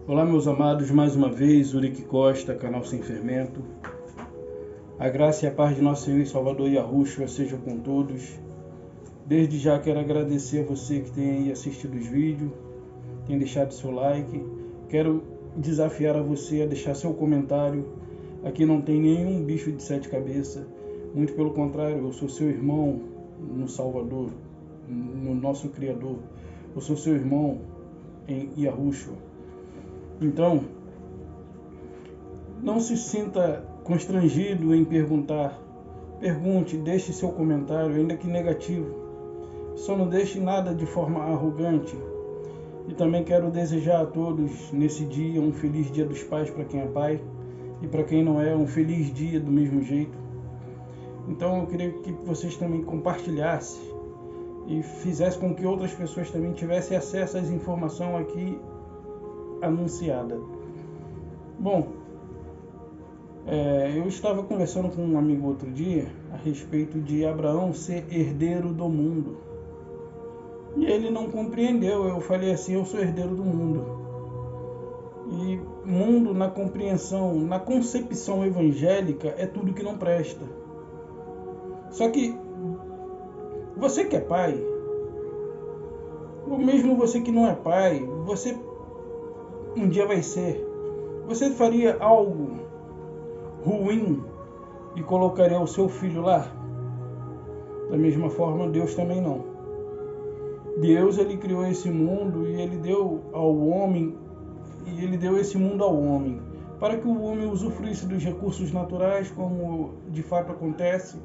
Olá, meus amados, mais uma vez, Urique Costa, canal Sem Fermento. A graça e a paz de nosso Senhor e Salvador Yahushua seja com todos. Desde já quero agradecer a você que tem aí assistido os vídeos, tem deixado seu like. Quero desafiar a você a deixar seu comentário. Aqui não tem nenhum bicho de 7 cabeças, muito pelo contrário, eu sou seu irmão no Salvador, no nosso Criador. Eu sou seu irmão em Yahushua. Então, não se sinta constrangido em perguntar. Pergunte, deixe seu comentário, ainda que negativo. Só não deixe nada de forma arrogante. E também quero desejar a todos, nesse dia, um feliz Dia dos Pais para quem é pai. E para quem não é, um feliz dia do mesmo jeito. Então eu queria que vocês também compartilhassem e fizessem com que outras pessoas também tivessem acesso às informações aqui anunciada. Bom, eu estava conversando com um amigo outro dia a respeito de Abraão ser herdeiro do mundo. E ele não compreendeu. Eu falei assim, eu sou herdeiro do mundo. E mundo na compreensão, na concepção evangélica é tudo que não presta. Só que você que é pai, ou mesmo você que não é pai, você um dia vai ser. Você faria algo ruim e colocaria o seu filho lá? Da mesma forma, Deus também não. Deus, ele criou esse mundo e ele deu ao homem, e ele deu esse mundo ao homem, para que o homem usufruísse dos recursos naturais, como de fato acontece,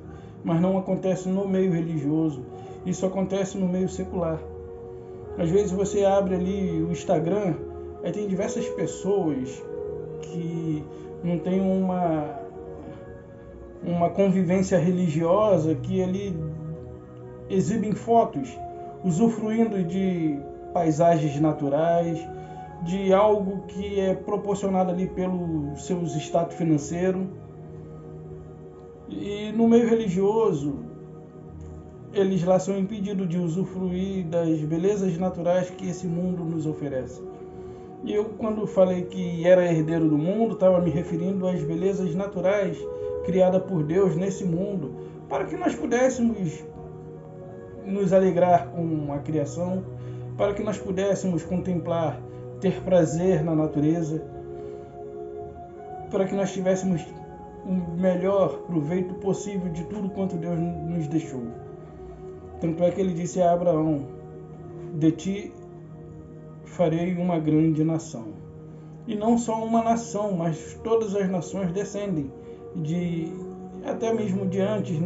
mas não acontece no meio religioso. Isso acontece no meio secular. Às vezes você abre ali o Instagram, aí tem diversas pessoas que não têm uma convivência religiosa, que ali exibem fotos, usufruindo de paisagens naturais, de algo que é proporcionado ali pelo seu status financeiro. E no meio religioso, eles lá são impedidos de usufruir das belezas naturais que esse mundo nos oferece. E eu, quando falei que era herdeiro do mundo, estava me referindo às belezas naturais criadas por Deus nesse mundo, para que nós pudéssemos nos alegrar com a criação, para que nós pudéssemos contemplar, ter prazer na natureza, para que nós tivéssemos o melhor proveito possível de tudo quanto Deus nos deixou. Tanto é que ele disse a Abraão, de ti farei uma grande nação. E não só uma nação, mas todas as nações descendem até mesmo de antes,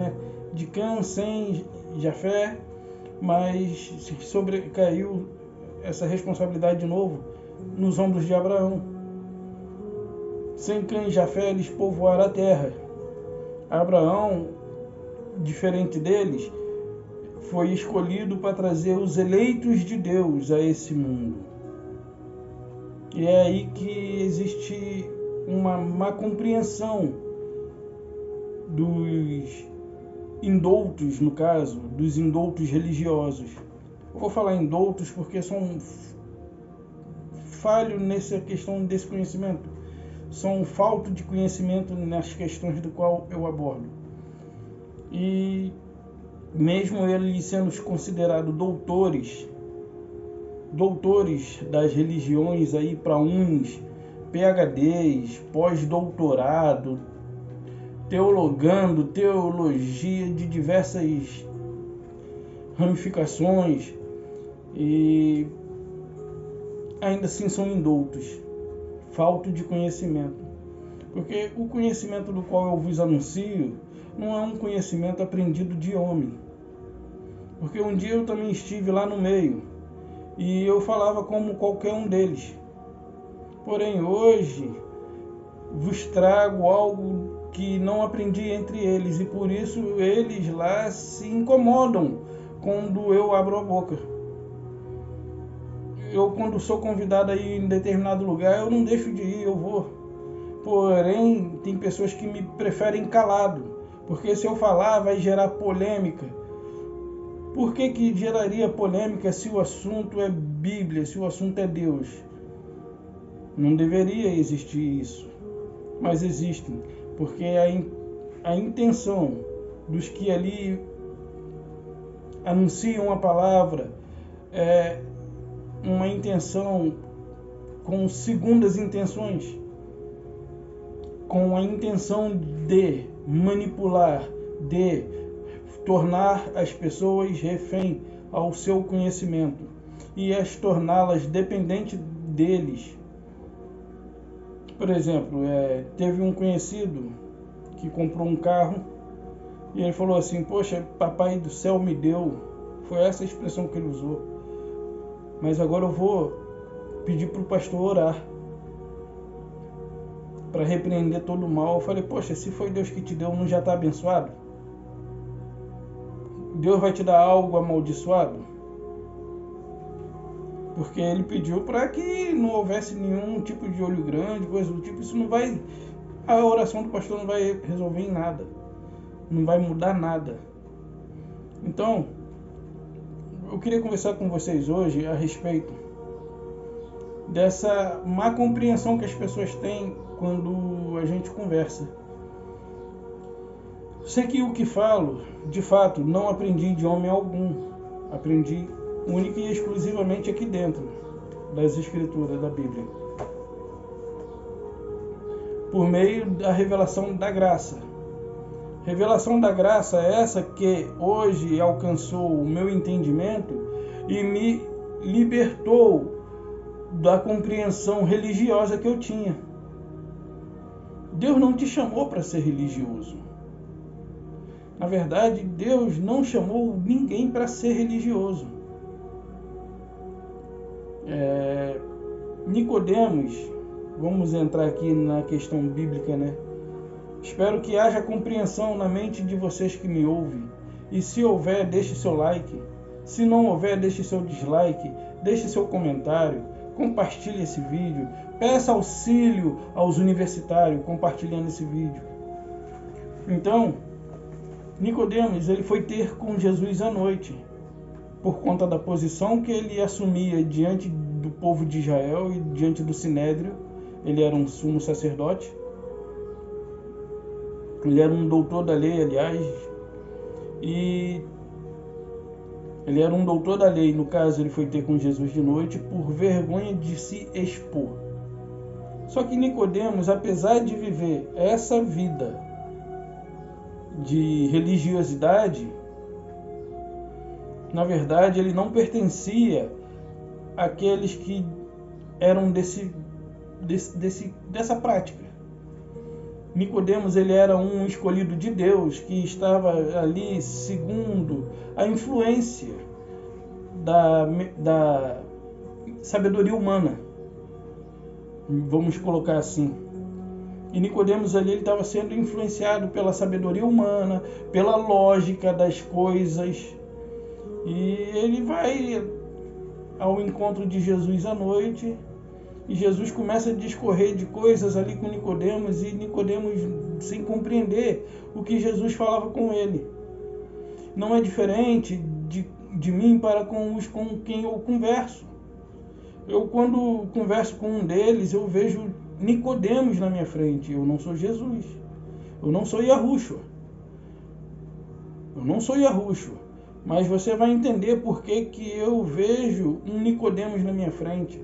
de Cã, Sem, Jafé, mas sobrecaiu essa responsabilidade de novo nos ombros de Abraão. Sem, Cã e Jafé, eles povoaram a terra. Abraão, diferente deles, foi escolhido para trazer os eleitos de Deus a esse mundo. E é aí que existe uma má compreensão dos indoutos, no caso, dos indoutos religiosos. Eu vou falar indoutos porque são falhos nessa questão desse conhecimento. São falta de conhecimento nas questões do qual eu abordo. E mesmo eles sendo considerados doutores das religiões aí para uns, PhDs, pós-doutorado, teologando, teologia de diversas ramificações, e ainda assim são indoutos, falta de conhecimento. Porque o conhecimento do qual eu vos anuncio não é um conhecimento aprendido de homem. Porque um dia eu também estive lá no meio e eu falava como qualquer um deles. Porém, hoje vos trago algo que não aprendi entre eles, e por isso eles lá se incomodam quando eu abro a boca. Eu, quando sou convidado a ir em determinado lugar, eu não deixo de ir, eu vou. Porém, tem pessoas que me preferem calado, porque se eu falar vai gerar polêmica. Por que geraria polêmica se o assunto é Bíblia, se o assunto é Deus? Não deveria existir isso, mas existem, porque a intenção dos que ali anunciam a palavra é uma intenção com segundas intenções, com a intenção de manipular, de tornar as pessoas refém ao seu conhecimento e as torná-las dependentes deles. Por exemplo, teve um conhecido que comprou um carro e ele falou assim: poxa, papai do céu me deu. Foi essa a expressão que ele usou. Mas agora eu vou pedir para o pastor orar para repreender todo o mal. Eu falei: poxa, se foi Deus que te deu, não já está abençoado? Deus vai te dar algo amaldiçoado? Porque ele pediu para que não houvesse nenhum tipo de olho grande, coisa do tipo. Isso não vai... A oração do pastor não vai resolver em nada. Não vai mudar nada. Então, eu queria conversar com vocês hoje a respeito dessa má compreensão que as pessoas têm quando a gente conversa. Sei que o que falo, de fato, não aprendi de homem algum. Aprendi única e exclusivamente aqui dentro das Escrituras da Bíblia, por meio da revelação da graça. Revelação da graça é essa que hoje alcançou o meu entendimento e me libertou da compreensão religiosa que eu tinha. Deus não te chamou para ser religioso. Na verdade, Deus não chamou ninguém para ser religioso. Nicodemos, vamos entrar aqui na questão bíblica, né? Espero que haja compreensão na mente de vocês que me ouvem. E se houver, deixe seu like. Se não houver, deixe seu dislike. Deixe seu comentário. Compartilhe esse vídeo. Peça auxílio aos universitários compartilhando esse vídeo. Então, Nicodemos, ele foi ter com Jesus à noite, por conta da posição que ele assumia diante do povo de Israel e diante do Sinédrio. Ele era um sumo sacerdote. Ele era um doutor da lei, aliás. E ele era um doutor da lei. No caso, ele foi ter com Jesus de noite por vergonha de se expor. Só que Nicodemos, apesar de viver essa vida de religiosidade, na verdade, ele não pertencia àqueles que eram dessa prática. Nicodemos, ele era um escolhido de Deus que estava ali segundo a influência da sabedoria humana, vamos colocar assim. E Nicodemos ali, ele estava sendo influenciado pela sabedoria humana, pela lógica das coisas. E ele vai ao encontro de Jesus à noite, e Jesus começa a discorrer de coisas ali com Nicodemos, e Nicodemos sem compreender o que Jesus falava com ele. Não é diferente de mim para com os com quem eu converso. Eu, quando converso com um deles, eu vejo Nicodemos na minha frente. Eu não sou Jesus. Eu não sou Yahushua. Eu não sou Yahushua. Mas você vai entender por que eu vejo um Nicodemos na minha frente.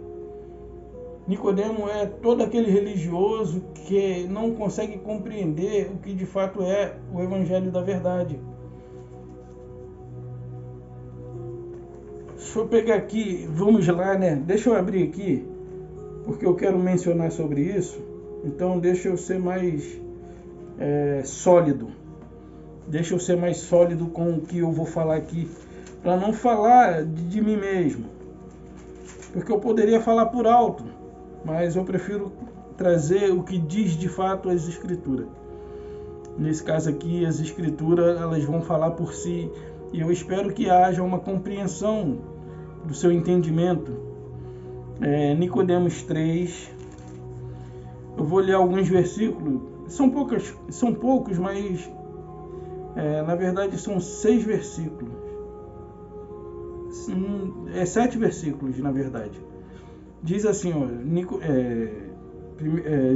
Nicodemo é todo aquele religioso que não consegue compreender o que de fato é o Evangelho da verdade. Deixa eu pegar aqui, vamos lá, né? Deixa eu abrir aqui, porque eu quero mencionar sobre isso. Então deixa eu ser mais sólido. Deixa eu ser mais sólido com o que eu vou falar aqui, para não falar de mim mesmo. Porque eu poderia falar por alto, mas eu prefiro trazer o que diz de fato as Escrituras. Nesse caso aqui, as Escrituras, elas vão falar por si, e eu espero que haja uma compreensão do seu entendimento. Nicodemos 3, eu vou ler alguns versículos, são poucos, mas na verdade são 6 versículos, 7 versículos na verdade. Diz assim, ó,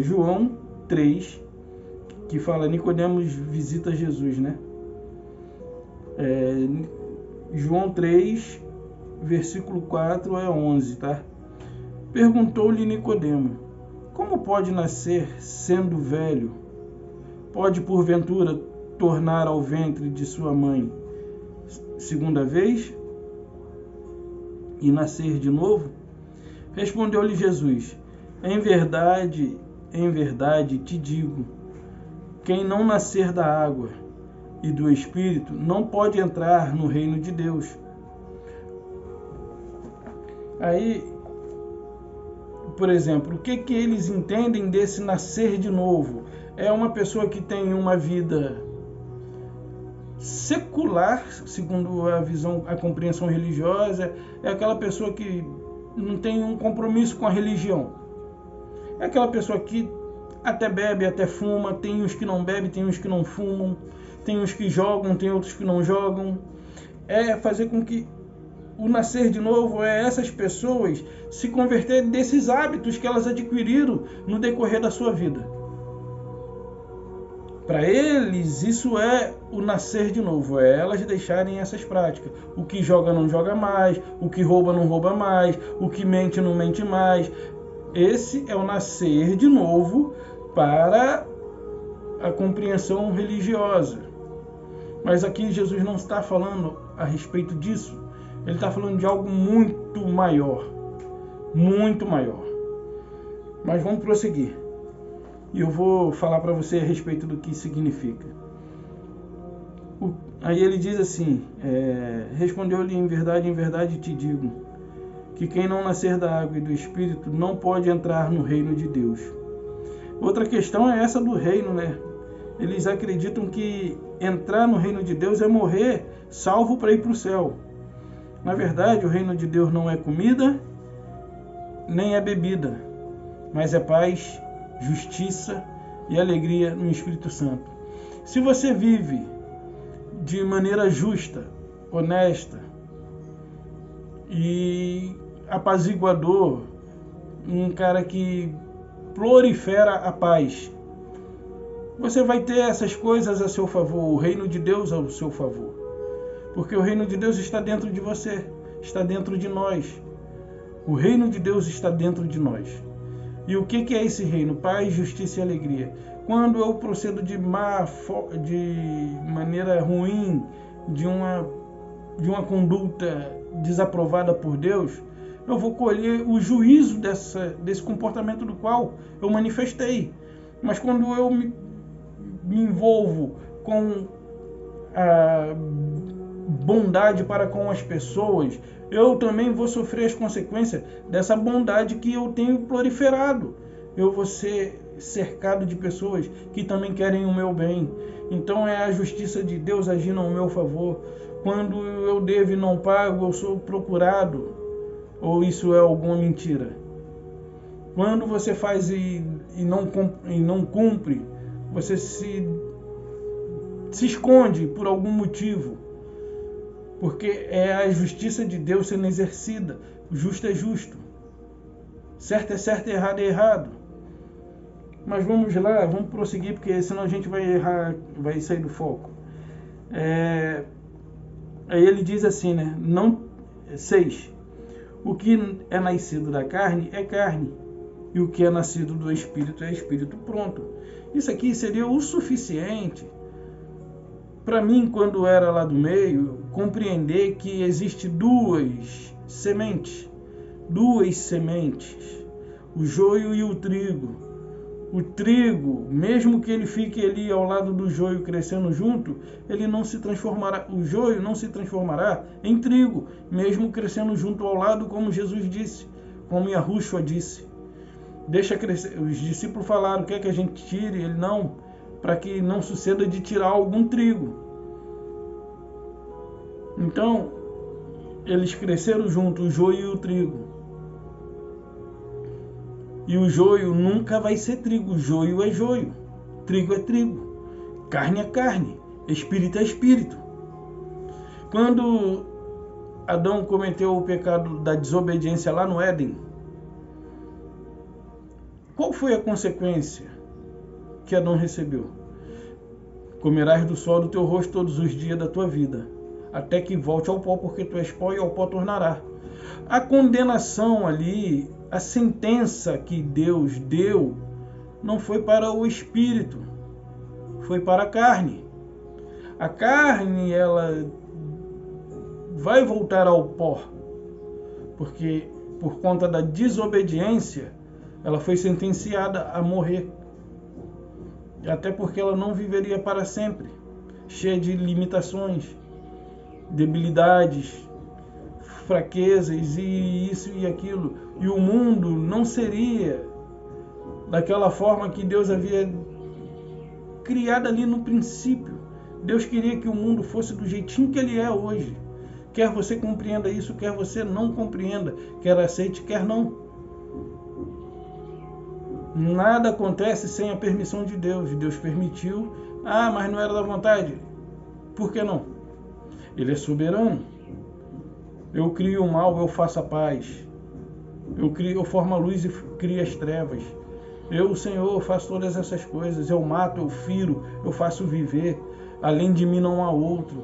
João 3, que fala, Nicodemos visita Jesus, né? João 3, versículo 4 a 11, tá? Perguntou-lhe Nicodemo, como pode nascer sendo velho? Pode, porventura, tornar ao ventre de sua mãe segunda vez e nascer de novo? Respondeu-lhe Jesus, em verdade te digo, quem não nascer da água e do Espírito não pode entrar no reino de Deus. Aí, por exemplo, o que eles entendem desse nascer de novo? É uma pessoa que tem uma vida secular, segundo a visão, a compreensão religiosa, é aquela pessoa que não tem um compromisso com a religião. É aquela pessoa que até bebe, até fuma, tem uns que não bebem, tem uns que não fumam, tem uns que jogam, tem outros que não jogam. É fazer com que o nascer de novo é essas pessoas se converterem desses hábitos que elas adquiriram no decorrer da sua vida. Para eles, isso é o nascer de novo, é elas deixarem essas práticas. O que joga não joga mais, o que rouba não rouba mais, o que mente não mente mais. Esse é o nascer de novo para a compreensão religiosa. Mas aqui Jesus não está falando a respeito disso. Ele está falando de algo muito maior. Muito maior. Mas vamos prosseguir. E eu vou falar para você a respeito do que significa. Aí ele diz assim, respondeu-lhe, em verdade te digo, que quem não nascer da água e do Espírito não pode entrar no reino de Deus. Outra questão é essa do reino, né? Eles acreditam que entrar no reino de Deus é morrer salvo para ir para o céu. Na verdade, o reino de Deus não é comida, nem é bebida, mas é paz, justiça e alegria no Espírito Santo. Se você vive de maneira justa, honesta e apaziguador, um cara que prolifera a paz, você vai ter essas coisas a seu favor, o reino de Deus ao seu favor. Porque o reino de Deus está dentro de você, está dentro de nós. O reino de Deus está dentro de nós. E o que é esse reino? Paz, justiça e alegria. Quando eu procedo de maneira ruim, de uma conduta desaprovada por Deus, eu vou colher o juízo desse comportamento do qual eu manifestei. Mas quando eu me envolvo com a bondade para com as pessoas, eu também vou sofrer as consequências dessa bondade que eu tenho proliferado. Eu vou ser cercado de pessoas que também querem o meu bem. Então é a justiça de Deus agindo ao meu favor. Quando eu devo e não pago, eu sou procurado. Ou isso é alguma mentira? Quando você faz e não cumpre, você se esconde por algum motivo. Porque é a justiça de Deus sendo exercida. O justo é justo. Certo é certo, errado é errado. Mas vamos lá, vamos prosseguir, porque senão a gente vai errar, vai sair do foco. Aí ele diz assim, né? 6. O que é nascido da carne é carne. E o que é nascido do Espírito é Espírito. Pronto. Isso aqui seria o suficiente para mim, quando era lá do meio, compreender que existe duas sementes, o joio e o trigo. O trigo, mesmo que ele fique ali ao lado do joio crescendo junto, ele não se transformará, o joio não se transformará em trigo, mesmo crescendo junto ao lado, como Jesus disse, como Yahushua disse. Deixa crescer. Os discípulos falaram, quer que a gente tire? Ele não, para que não suceda de tirar algum trigo. Então, eles cresceram juntos, o joio e o trigo. E o joio nunca vai ser trigo, o joio é joio, trigo é trigo, carne é carne, espírito é espírito. Quando Adão cometeu o pecado da desobediência lá no Éden, Qual foi a consequência que Adão recebeu? Comerás do suor do teu rosto todos os dias da tua vida, até que volte ao pó, porque tu és pó e ao pó tornará. A condenação ali, a sentença que Deus deu, não foi para o espírito, foi para a carne. A carne, ela vai voltar ao pó, porque por conta da desobediência, ela foi sentenciada a morrer. Até porque ela não viveria para sempre, cheia de limitações, debilidades, fraquezas e isso e aquilo. E o mundo não seria daquela forma que Deus havia criado ali no princípio. Deus queria que o mundo fosse do jeitinho que ele é hoje. Quer você compreenda isso, quer você não compreenda, quer aceite, quer não. Nada acontece sem a permissão de Deus. Deus permitiu. Ah, mas não era da vontade. Por que não? Ele é soberano. Eu crio o mal, eu faço a paz. Eu formo a luz e crio as trevas. Eu, o Senhor, faço todas essas coisas. Eu mato, eu firo, eu faço viver. Além de mim não há outro.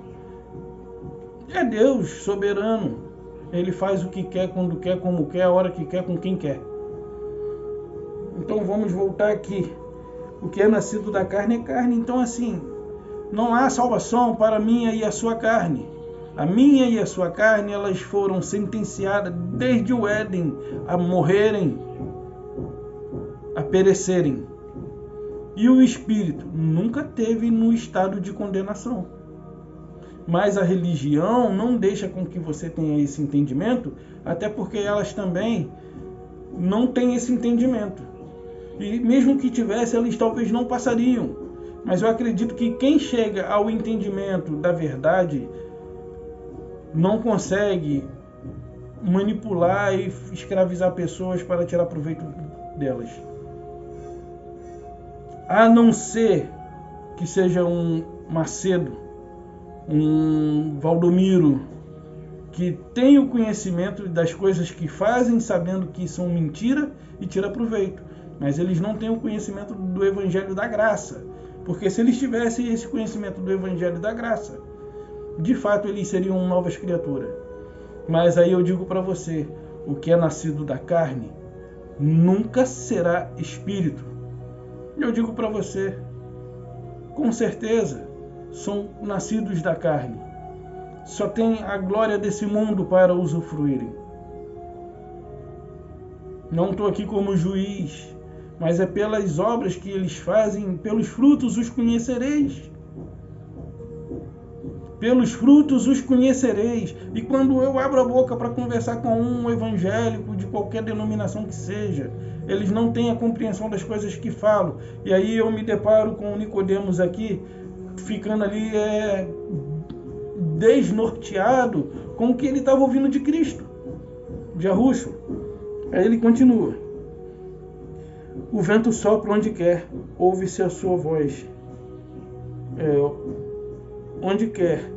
É Deus soberano. Ele faz o que quer, quando quer, como quer, a hora que quer, com quem quer. Então vamos voltar aqui. O que é nascido da carne é carne. Então assim, não há salvação para a minha e a sua carne. A minha e a sua carne, elas foram sentenciadas desde o Éden a morrerem, a perecerem. E o espírito nunca teve no estado de condenação. Mas a religião não deixa com que você tenha esse entendimento, até porque elas também não têm esse entendimento. E mesmo que tivesse, eles talvez não passariam. Mas eu acredito que quem chega ao entendimento da verdade não consegue manipular e escravizar pessoas para tirar proveito delas. A não ser que seja um Macedo, um Valdomiro, que tem o conhecimento das coisas que fazem, sabendo que são mentira e tira proveito. Mas eles não têm o conhecimento do Evangelho da Graça. Porque se eles tivessem esse conhecimento do Evangelho da Graça, de fato eles seriam novas criaturas. Mas aí eu digo para você, o que é nascido da carne nunca será espírito. Eu digo para você, com certeza, são nascidos da carne. Só tem a glória desse mundo para usufruírem. Não estou aqui como juiz, mas é pelas obras que eles fazem, pelos frutos os conhecereis. Pelos frutos os conhecereis. E quando eu abro a boca para conversar com um evangélico de qualquer denominação que seja, eles não têm a compreensão das coisas que falo. E aí eu me deparo com o Nicodemos aqui, ficando ali desnorteado com o que ele estava ouvindo de Cristo, de Arrucho. Aí ele continua. O vento sopra onde quer, ouve-se a sua voz. Onde quer,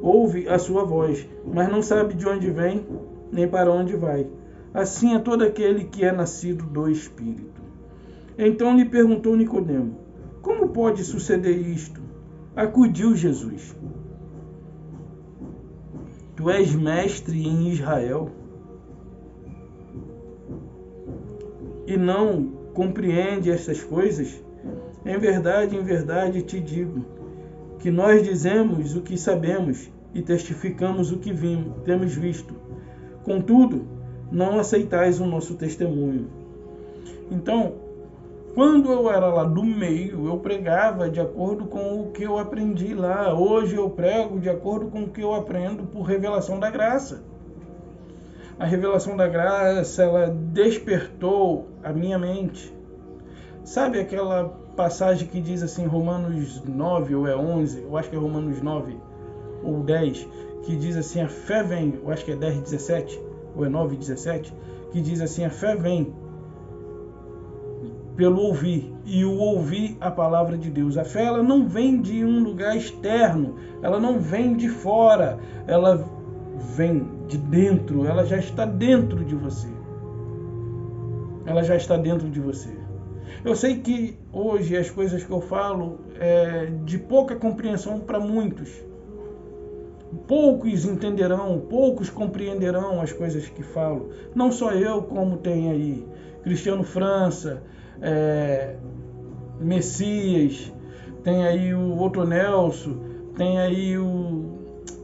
ouve a sua voz, mas não sabe de onde vem, nem para onde vai. Assim é todo aquele que é nascido do Espírito. Então lhe perguntou Nicodemo, como pode suceder isto? Acudiu Jesus. Tu és mestre em Israel e não compreende estas coisas? Em verdade te digo, que nós dizemos o que sabemos e testificamos o que temos visto. Contudo, não aceitais o nosso testemunho. Então, quando eu era lá do meio, eu pregava de acordo com o que eu aprendi lá. Hoje eu prego de acordo com o que eu aprendo por revelação da graça. A revelação da graça, ela despertou a minha mente. Sabe aquela passagem que diz assim, Romanos 9 ou é 11, eu acho que é Romanos 9 ou 10, que diz assim, a fé vem, eu acho que é 10, 17, ou é 9, 17, que diz assim, a fé vem pelo ouvir, e o ouvir a palavra de Deus. A fé, ela não vem de um lugar externo, ela não vem de fora, ela vem de dentro, ela já está dentro de você. Ela já está dentro de você. Eu sei que hoje as coisas que eu falo é de pouca compreensão para muitos. Poucos entenderão, poucos compreenderão as coisas que falo. Não só eu, como tem aí Cristiano França, Messias, tem aí o outro Nelson, tem aí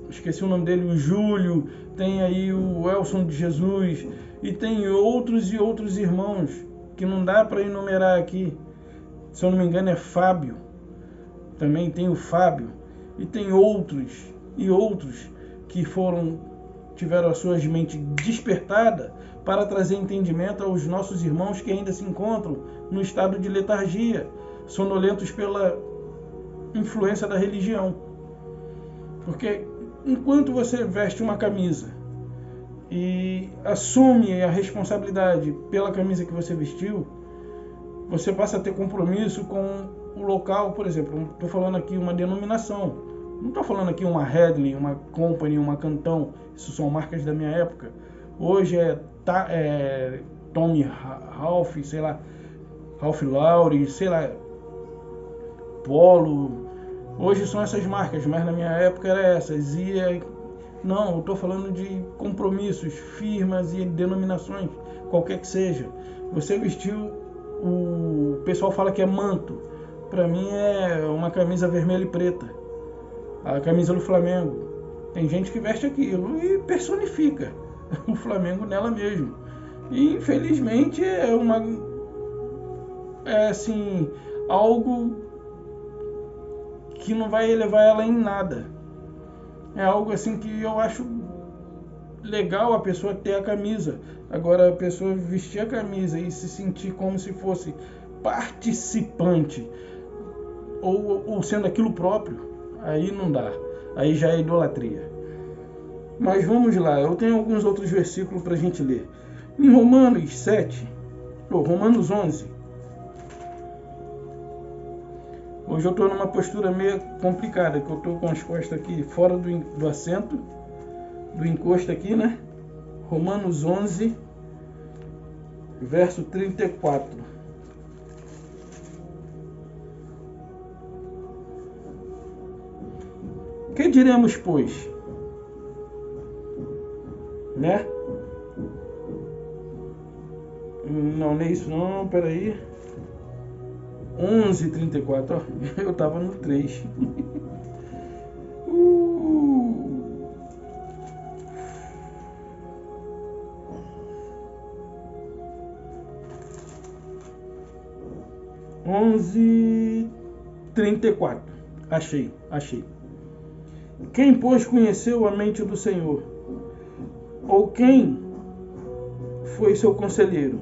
esqueci o nome dele, o Júlio, tem aí o Elson de Jesus, e tem outros e outros irmãos que não dá para enumerar aqui. Se eu não me engano é Fábio, também tem o Fábio, e tem outros e outros que tiveram as suas mentes despertadas para trazer entendimento aos nossos irmãos que ainda se encontram no estado de letargia, sonolentos pela influência da religião. Porque enquanto você veste uma camisa e assume a responsabilidade pela camisa que você vestiu, você passa a ter compromisso com o local. Por exemplo, estou falando aqui uma denominação, não estou falando aqui uma Headley, uma Company, uma Cantão, isso são marcas da minha época. Hoje é Tommy Ralph, sei lá, Ralph Lauren, sei lá, Polo. Hoje são essas marcas, mas na minha época eram essas. Não, eu estou falando de compromissos, firmas e denominações, qualquer que seja. Você vestiu, o pessoal fala que é manto. Para mim é uma camisa vermelha e preta, a camisa do Flamengo. Tem gente que veste aquilo e personifica o Flamengo nela mesmo. E infelizmente é assim, algo que não vai elevar ela em nada. É algo assim que eu acho legal a pessoa ter a camisa. Agora, a pessoa vestir a camisa e se sentir como se fosse participante ou sendo aquilo próprio, aí não dá. Aí já é idolatria. Mas vamos lá, eu tenho alguns outros versículos para a gente ler. Em Romanos 11. Hoje eu estou numa postura meio complicada, que eu estou com as costas aqui fora do assento, do encosto aqui, né? Romanos 11, verso 34. Que diremos, pois? Né? Não é isso não, peraí. 11:34, ó, eu tava no 3. Onze 34. Achei. Quem, pois, conheceu a mente do Senhor? Ou quem foi seu conselheiro?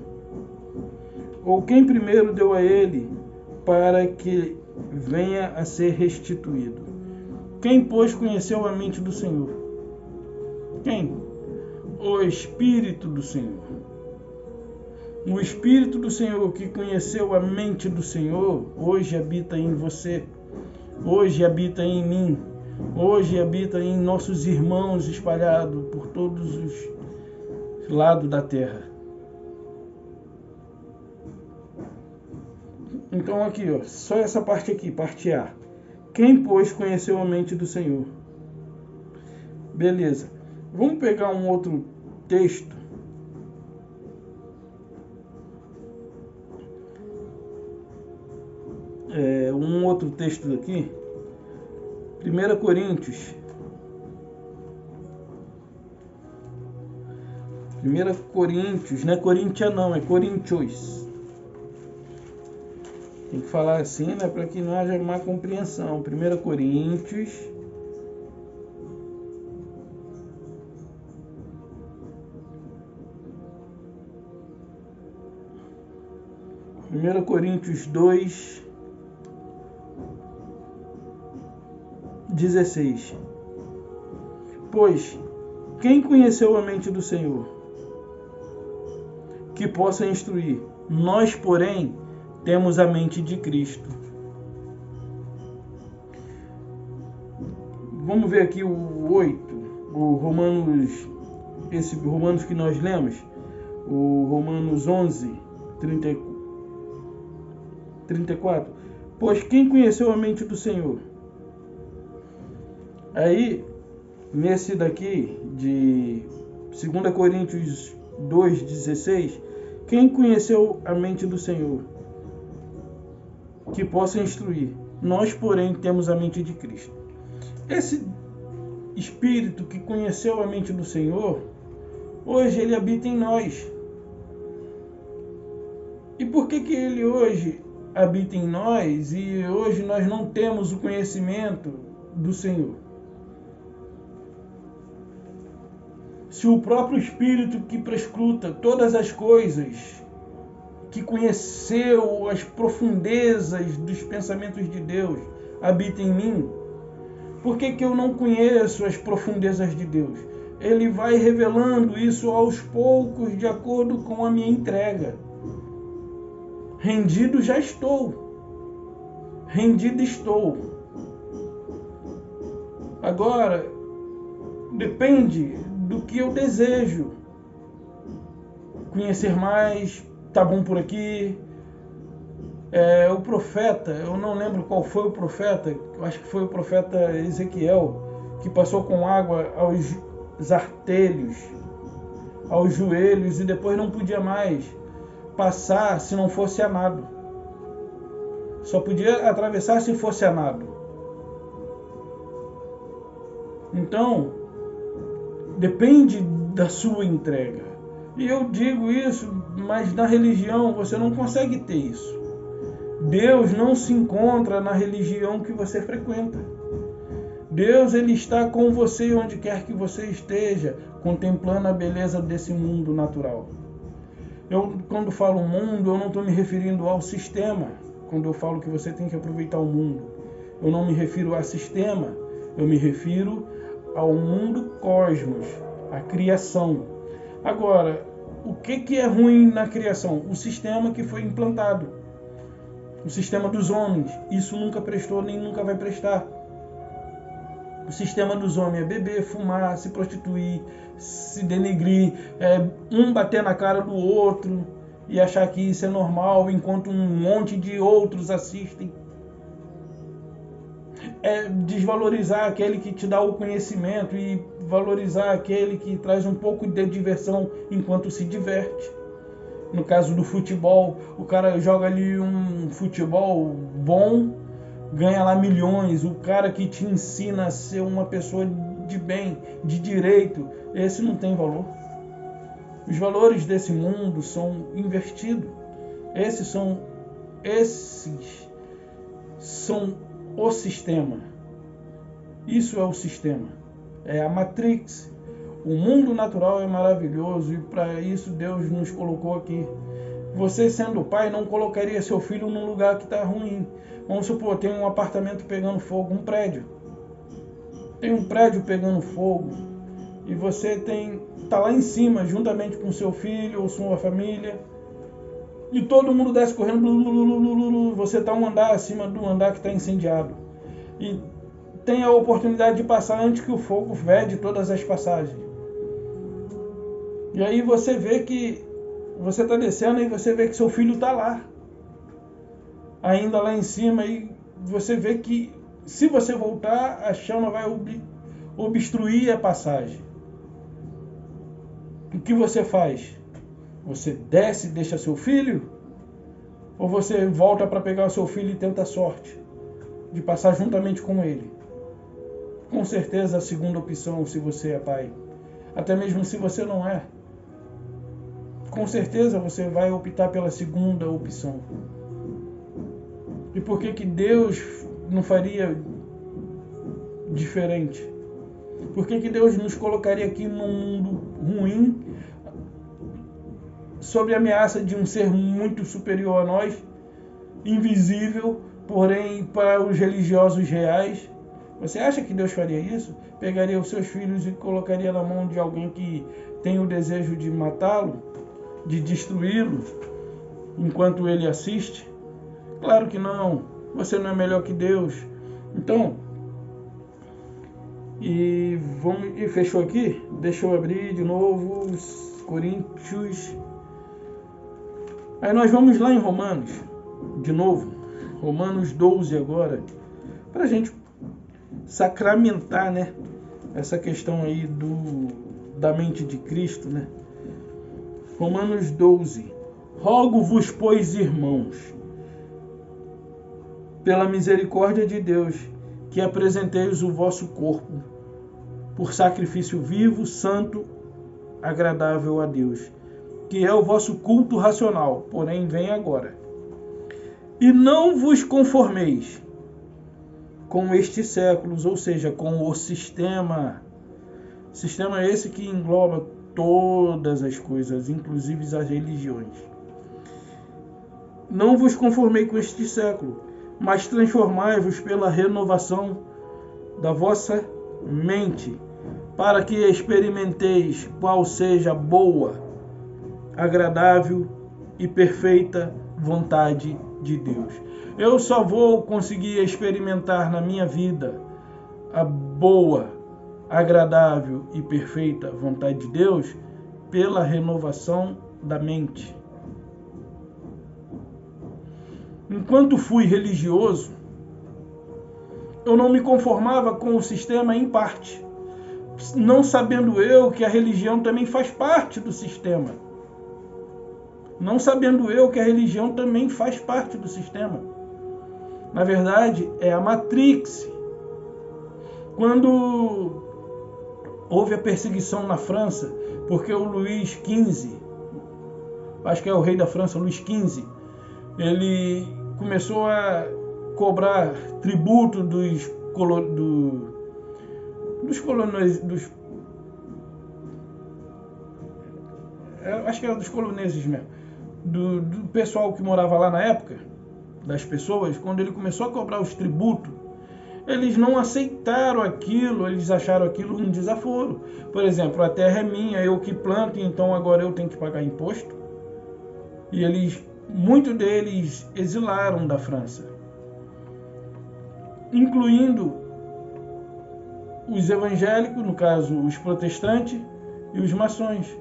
Ou quem primeiro deu a ele para que venha a ser restituído? Quem, pois, conheceu a mente do Senhor? Quem? O Espírito do Senhor. O Espírito do Senhor que conheceu a mente do Senhor, hoje habita em você, hoje habita em mim, hoje habita em nossos irmãos espalhados por todos os lados da terra. Então aqui, ó, só essa parte aqui, parte A. Quem, pois, conheceu a mente do Senhor? Beleza. Vamos pegar um outro texto. Um outro texto aqui. 1 Coríntios. 1 Coríntios, não é Coríntia não, é Coríntios. Tem que falar assim, né, para que não haja má compreensão. 1 Coríntios. Coríntios 2, 16. Pois, quem conheceu a mente do Senhor, que possa instruir? Nós, porém, temos a mente de Cristo. Vamos ver aqui o 8, o Romanos, esse Romanos que nós lemos, o Romanos 11, 34. Pois quem conheceu a mente do Senhor? Aí, nesse daqui, de 2 Coríntios 2,16, quem conheceu a mente do Senhor? Que possa instruir. Nós, porém, temos a mente de Cristo. Esse Espírito que conheceu a mente do Senhor, hoje ele habita em nós. E por que ele hoje habita em nós e hoje nós não temos o conhecimento do Senhor? Se o próprio Espírito que prescruta todas as coisas, que conheceu as profundezas dos pensamentos de Deus, habita em mim, por que eu não conheço as profundezas de Deus? Ele vai revelando isso aos poucos, de acordo com a minha entrega. Rendido já estou. Rendido estou. Agora, depende do que eu desejo. Conhecer mais, tá bom por aqui. O profeta, eu não lembro qual foi o profeta, eu acho que foi o profeta Ezequiel, que passou com água aos artelhos, aos joelhos, e depois não podia mais passar se não fosse a nado. Só podia atravessar se fosse a nado. Então, depende da sua entrega. E eu digo isso, mas na religião você não consegue ter isso. Deus não se encontra na religião que você frequenta. Deus, ele está com você onde quer que você esteja, contemplando a beleza desse mundo natural. Eu, quando falo mundo, eu não estou me referindo ao sistema. Quando eu falo que você tem que aproveitar o mundo, eu não me refiro a sistema, eu me refiro ao mundo cosmos, a criação. Agora, o que é ruim na criação? O sistema que foi implantado. O sistema dos homens, isso nunca prestou nem nunca vai prestar. O sistema dos homens é beber, fumar, se prostituir, se denegrir, um bater na cara do outro e achar que isso é normal, enquanto um monte de outros assistem. É desvalorizar aquele que te dá o conhecimento e valorizar aquele que traz um pouco de diversão enquanto se diverte. No caso do futebol, o cara joga ali um futebol bom, ganha lá milhões. O cara que te ensina a ser uma pessoa de bem, de direito, esse não tem valor. Os valores desse mundo são invertidos. Esses são o sistema. Isso é o sistema. É a Matrix. O mundo natural é maravilhoso e para isso Deus nos colocou aqui. Você, sendo pai, não colocaria seu filho num lugar que está ruim. Vamos supor, tem um apartamento pegando fogo, um prédio. Tem um prédio pegando fogo e você está lá em cima, juntamente com seu filho ou sua família, e todo mundo desce correndo, você está um andar acima do andar que está incendiado. E tem a oportunidade de passar antes que o fogo vede todas as passagens. E aí você vê que você está descendo e você vê que seu filho está lá, ainda lá em cima, e você vê que se você voltar, a chama vai obstruir a passagem. O que você faz? Você desce e deixa seu filho? Ou você volta para pegar o seu filho e tenta a sorte de passar juntamente com ele? Com certeza a segunda opção, se você é pai. Até mesmo se você não é. Com certeza você vai optar pela segunda opção. E por que Deus não faria diferente? Por que Deus nos colocaria aqui num mundo ruim, sob a ameaça de um ser muito superior a nós, invisível, porém para os religiosos reais? Você acha que Deus faria isso? Pegaria os seus filhos e colocaria na mão de alguém que tem o desejo de matá-lo, de destruí-lo, enquanto ele assiste? Claro que não. Você não é melhor que Deus. Então, e fechou aqui? Deixa eu abrir de novo os Coríntios. Aí nós vamos lá em Romanos. de novo, Romanos 12 agora, para a gente sacramentar, né, essa questão aí da mente de Cristo, né? Romanos 12. Rogo-vos, pois, irmãos, pela misericórdia de Deus, que apresenteis o vosso corpo por sacrifício vivo, santo, agradável a Deus, que é o vosso culto racional, porém vem agora. E não vos conformeis com estes séculos, ou seja, com o sistema esse que engloba todas as coisas, inclusive as religiões. Não vos conformei com este século, mas transformai-vos pela renovação da vossa mente, para que experimenteis qual seja a boa, agradável e perfeita vontade de Deus. Eu só vou conseguir experimentar na minha vida a boa, agradável e perfeita vontade de Deus pela renovação da mente. Enquanto fui religioso, eu não me conformava com o sistema em parte, não sabendo eu que a religião também faz parte do sistema. Não sabendo eu que a religião também faz parte do sistema. Na verdade, é a Matrix. Quando houve a perseguição na França, porque o Luís XV, acho que é o rei da França, Luís XV, ele começou a cobrar tributo dos coloneses mesmo, do pessoal que morava lá na época, das pessoas. Quando ele começou a cobrar os tributos, eles não aceitaram aquilo, eles acharam aquilo um desaforo. Por exemplo, a terra é minha, eu que planto, então agora eu tenho que pagar imposto. E muitos deles exilaram da França, incluindo os evangélicos, no caso os protestantes e os maçons.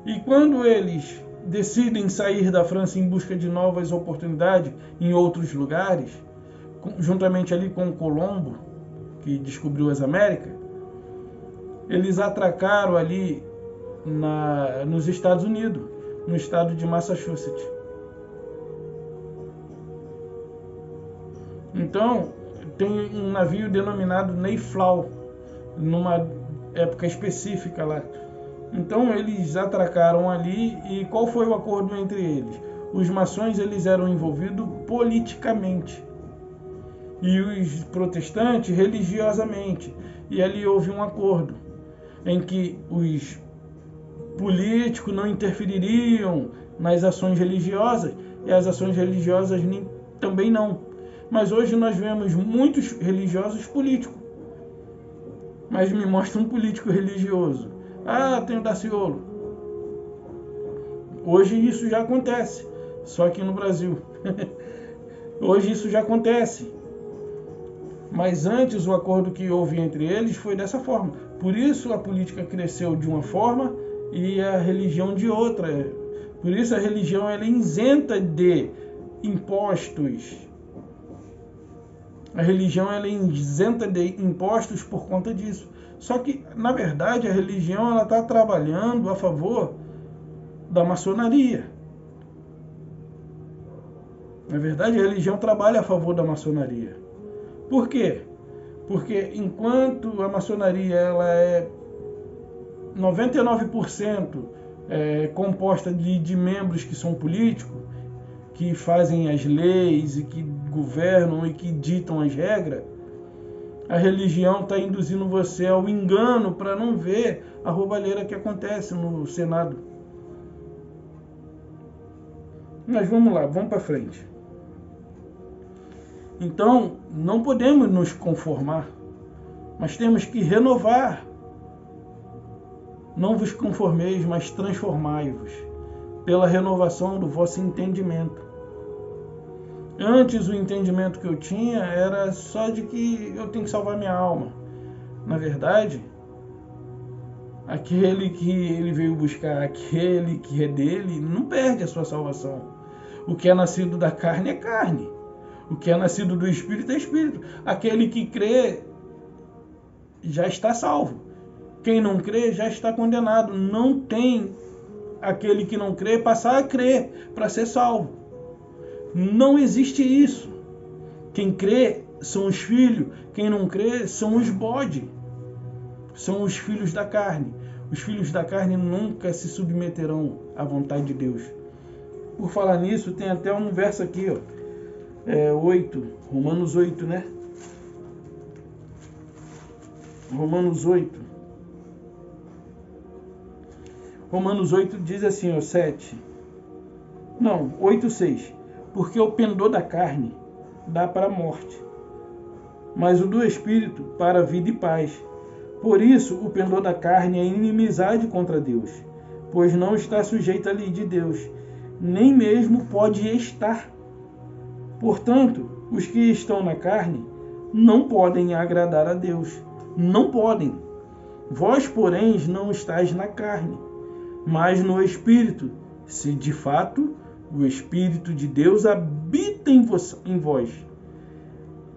E quando eles decidem sair da França em busca de novas oportunidades em outros lugares, juntamente ali com Colombo, que descobriu as Américas, eles atracaram ali nos Estados Unidos, no estado de Massachusetts. Então, tem um navio denominado Mayflower, numa época específica lá. Então, eles atracaram ali, e qual foi o acordo entre eles? Os maçons, eles eram envolvidos politicamente, e os protestantes religiosamente. E ali houve um acordo em que os políticos não interfeririam nas ações religiosas, e as ações religiosas também não. Mas hoje nós vemos muitos religiosos políticos. Mas me mostra um político religioso. Ah, tem o Daciolo. Hoje isso já acontece, só aqui no Brasil. Hoje isso já acontece. Mas antes o acordo que houve entre eles foi dessa forma. Por isso a política cresceu de uma forma e a religião de outra. Por isso a religião ela é isenta de impostos. A religião ela é isenta de impostos por conta disso. Só que, na verdade, a religião ela está trabalhando a favor da maçonaria. Na verdade, a religião trabalha a favor da maçonaria. Por quê? Porque enquanto a maçonaria ela é 99% composta de membros que são políticos, que fazem as leis e que governam e que ditam as regras, a religião está induzindo você ao engano para não ver a roubalheira que acontece no Senado. Mas vamos lá, vamos para frente. Então, não podemos nos conformar, mas temos que renovar. Não vos conformeis, mas transformai-vos pela renovação do vosso entendimento. Antes o entendimento que eu tinha era só de que eu tenho que salvar minha alma. Na verdade, aquele que ele veio buscar, aquele que é dele, não perde a sua salvação. O que é nascido da carne é carne. O que é nascido do Espírito é Espírito. Aquele que crê já está salvo. Quem não crê já está condenado. Não tem aquele que não crê passar a crer para ser salvo. Não existe isso. Quem crê são os filhos. Quem não crê são os bode. São os filhos da carne. Os filhos da carne nunca se submeterão à vontade de Deus. Por falar nisso, tem até um verso aqui, ó. 8, Romanos 8, né? Romanos 8. Romanos 8 diz assim, ó, 7. Não, 8, 6. Porque o pendor da carne dá para a morte, mas o do Espírito para a vida e paz. Por isso, o pendor da carne é inimizade contra Deus, pois não está sujeito à lei de Deus, nem mesmo pode estar. Portanto, os que estão na carne não podem agradar a Deus. Não podem. Vós, porém, não estáis na carne, mas no Espírito, se de fato o Espírito de Deus habita em vós.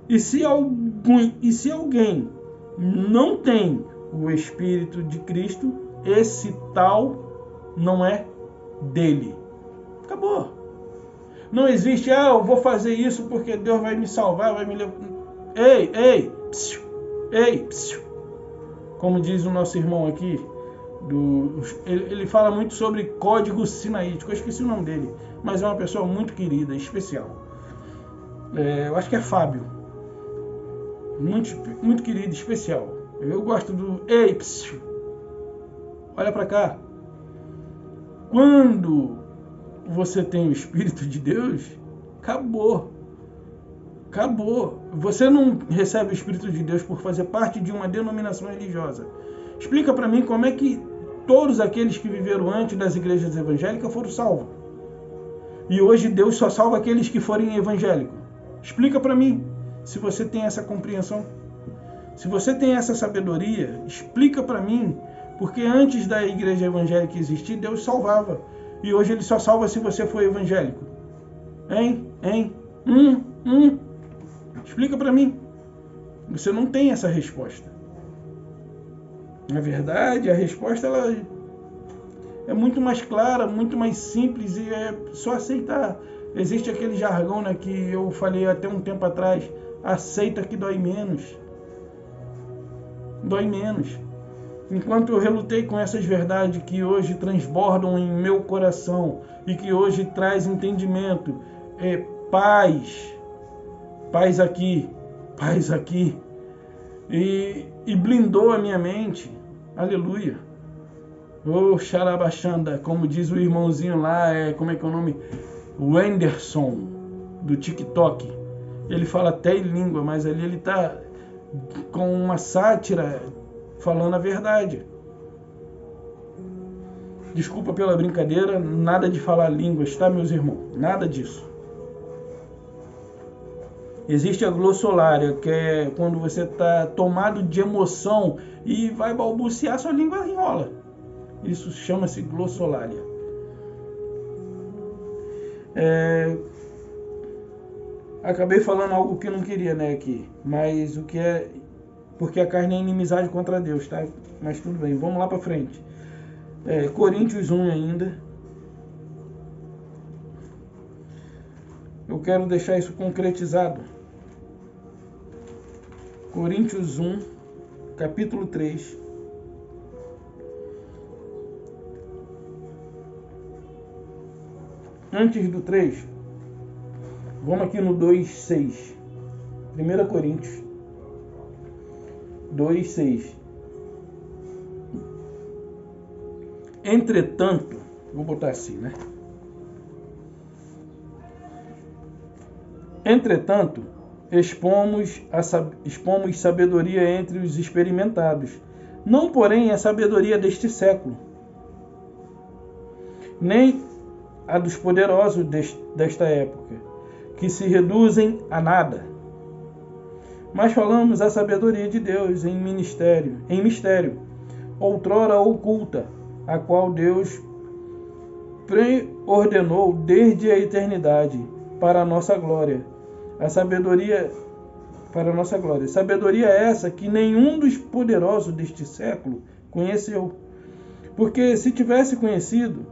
E se alguém não tem o Espírito de Cristo, esse tal não é dele. Acabou. Não existe, eu vou fazer isso porque Deus vai me salvar, vai me levar. Ei, psiu, ei, psiu. Como diz o nosso irmão aqui, ele fala muito sobre código sinaítico. Eu esqueci o nome dele, mas é uma pessoa muito querida, especial. Eu acho que é Fábio. Muito querido, especial. Eu gosto do ei, psiu. Olha para cá. Quando você tem o Espírito de Deus, acabou. Você não recebe o Espírito de Deus por fazer parte de uma denominação religiosa. Explica para mim como é que todos aqueles que viveram antes das igrejas evangélicas foram salvos. E hoje Deus só salva aqueles que forem evangélicos. Explica para mim, se você tem essa compreensão. Se você tem essa sabedoria, explica para mim, porque antes da igreja evangélica existir, Deus salvava. E hoje ele só salva se você for evangélico. Hein? Explica para mim. Você não tem essa resposta. Na verdade, a resposta ela é muito mais clara, muito mais simples e é só aceitar. Existe aquele jargão, né, que eu falei até um tempo atrás. Aceita que dói menos. Dói menos. Enquanto eu relutei com essas verdades que hoje transbordam em meu coração e que hoje traz entendimento, paz aqui, e blindou a minha mente, aleluia. Xarabachanda, como diz o irmãozinho lá, como é que é o nome? O Anderson, do TikTok. Ele fala até em língua, mas ali ele está com uma sátira falando a verdade. Desculpa pela brincadeira, nada de falar línguas, tá, meus irmãos? Nada disso. Existe a glossolária, que é quando você está tomado de emoção e vai balbuciar, sua língua enrola. Isso chama-se glossolária. Acabei falando algo que eu não queria, né, aqui. Mas o que é... Porque a carne é inimizade contra Deus, tá? Mas tudo bem, vamos lá para frente. Coríntios 1 ainda. Eu quero deixar isso concretizado. Coríntios 1, capítulo 3. Antes do 3, vamos aqui no 2:6. 1 Coríntios 2:6. Entretanto, vou botar assim, né? Entretanto, expomos sabedoria entre os experimentados, não porém a sabedoria deste século, nem a dos poderosos desta época, que se reduzem a nada. Mas falamos a sabedoria de Deus em mistério, outrora oculta, a qual Deus preordenou desde a eternidade para a nossa glória. A sabedoria para a nossa glória. Sabedoria essa que nenhum dos poderosos deste século conheceu. Porque se tivesse conhecido,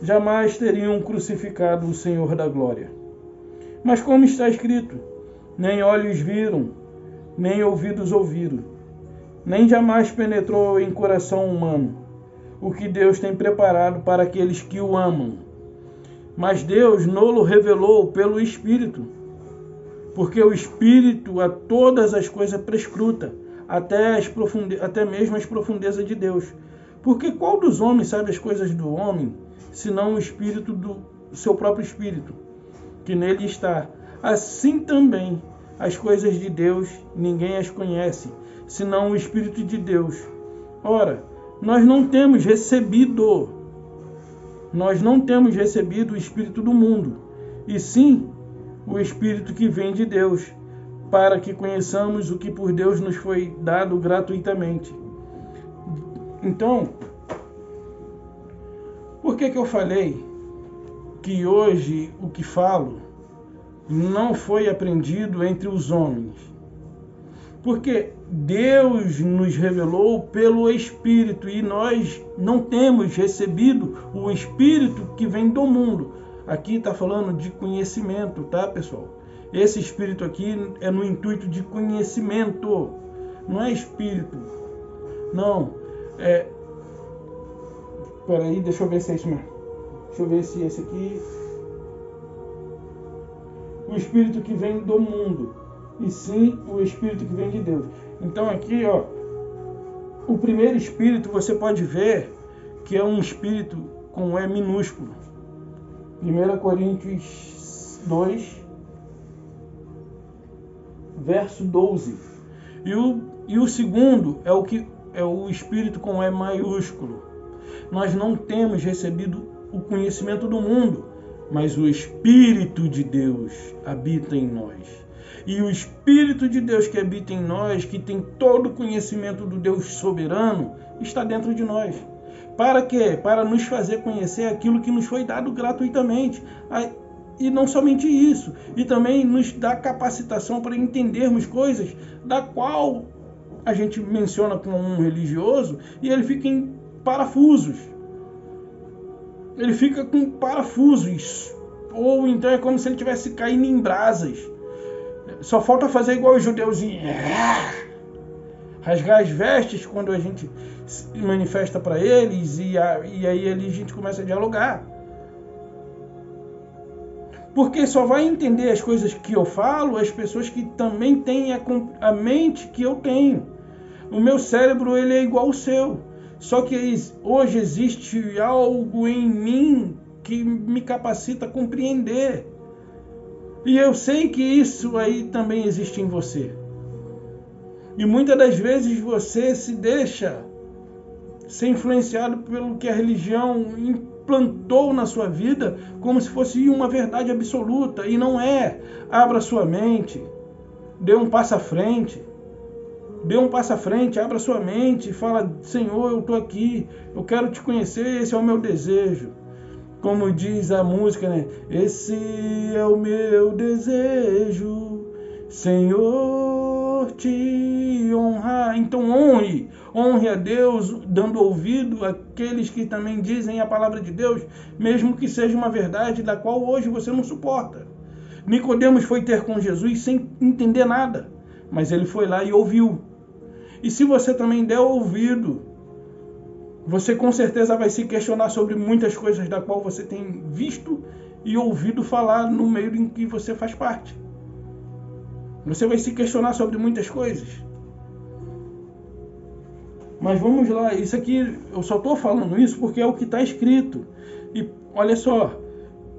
jamais teriam crucificado o Senhor da glória. Mas como está escrito, nem olhos viram, nem ouvidos ouviram, nem jamais penetrou em coração humano o que Deus tem preparado para aqueles que o amam. Mas Deus nolo revelou pelo Espírito, porque o Espírito a todas as coisas prescruta, até mesmo as profundezas de Deus. Porque qual dos homens sabe as coisas do homem, senão o Espírito do seu próprio Espírito, que nele está? Assim também as coisas de Deus ninguém as conhece, senão o Espírito de Deus. Ora, nós não temos recebido o Espírito do mundo, e sim o Espírito que vem de Deus, para que conheçamos o que por Deus nos foi dado gratuitamente. Então, por que eu falei que hoje o que falo não foi aprendido entre os homens? Porque Deus nos revelou pelo Espírito e nós não temos recebido o Espírito que vem do mundo. Aqui está falando de conhecimento, tá, pessoal? Esse Espírito aqui é no intuito de conhecimento, não é Espírito. Não, Peraí, deixa eu ver se é isso mesmo. Deixa eu ver se esse aqui... O Espírito que vem do mundo, e sim o Espírito que vem de Deus. Então aqui, ó, o primeiro Espírito você pode ver que é um Espírito com E minúsculo. 1 Coríntios 2, verso 12. E o segundo é o Espírito com E maiúsculo. Nós não temos recebido o conhecimento do mundo, mas o Espírito de Deus habita em nós. E o Espírito de Deus que habita em nós, que tem todo o conhecimento do Deus soberano, está dentro de nós. Para quê? Para nos fazer conhecer aquilo que nos foi dado gratuitamente. E não somente isso, e também nos dá capacitação para entendermos coisas da qual a gente menciona como um religioso e ele fica em parafusos. Ele fica com parafusos, ou então é como se ele tivesse caindo em brasas. Só falta fazer igual os judeus e rasgar as vestes quando a gente se manifesta para eles e aí a gente começa a dialogar. Porque só vai entender as coisas que eu falo as pessoas que também têm a mente que eu tenho. O meu cérebro ele é igual ao seu. Só que hoje existe algo em mim que me capacita a compreender. E eu sei que isso aí também existe em você. E muitas das vezes você se deixa ser influenciado pelo que a religião implantou na sua vida como se fosse uma verdade absoluta. E não é. Abra sua mente. Dê um passo à frente. Dê um passo à frente, abra sua mente e fala: Senhor, eu estou aqui, eu quero te conhecer, esse é o meu desejo. Como diz a música, né? Esse é o meu desejo, Senhor, te honrar. Então honre a Deus, dando ouvido àqueles que também dizem a palavra de Deus, mesmo que seja uma verdade da qual hoje você não suporta. Nicodemos foi ter com Jesus sem entender nada, mas ele foi lá e ouviu. E se você também der ouvido, você com certeza vai se questionar sobre muitas coisas da qual você tem visto e ouvido falar no meio em que você faz parte. Você vai se questionar sobre muitas coisas. Mas vamos lá, isso aqui, eu só estou falando isso porque é o que está escrito. E olha só,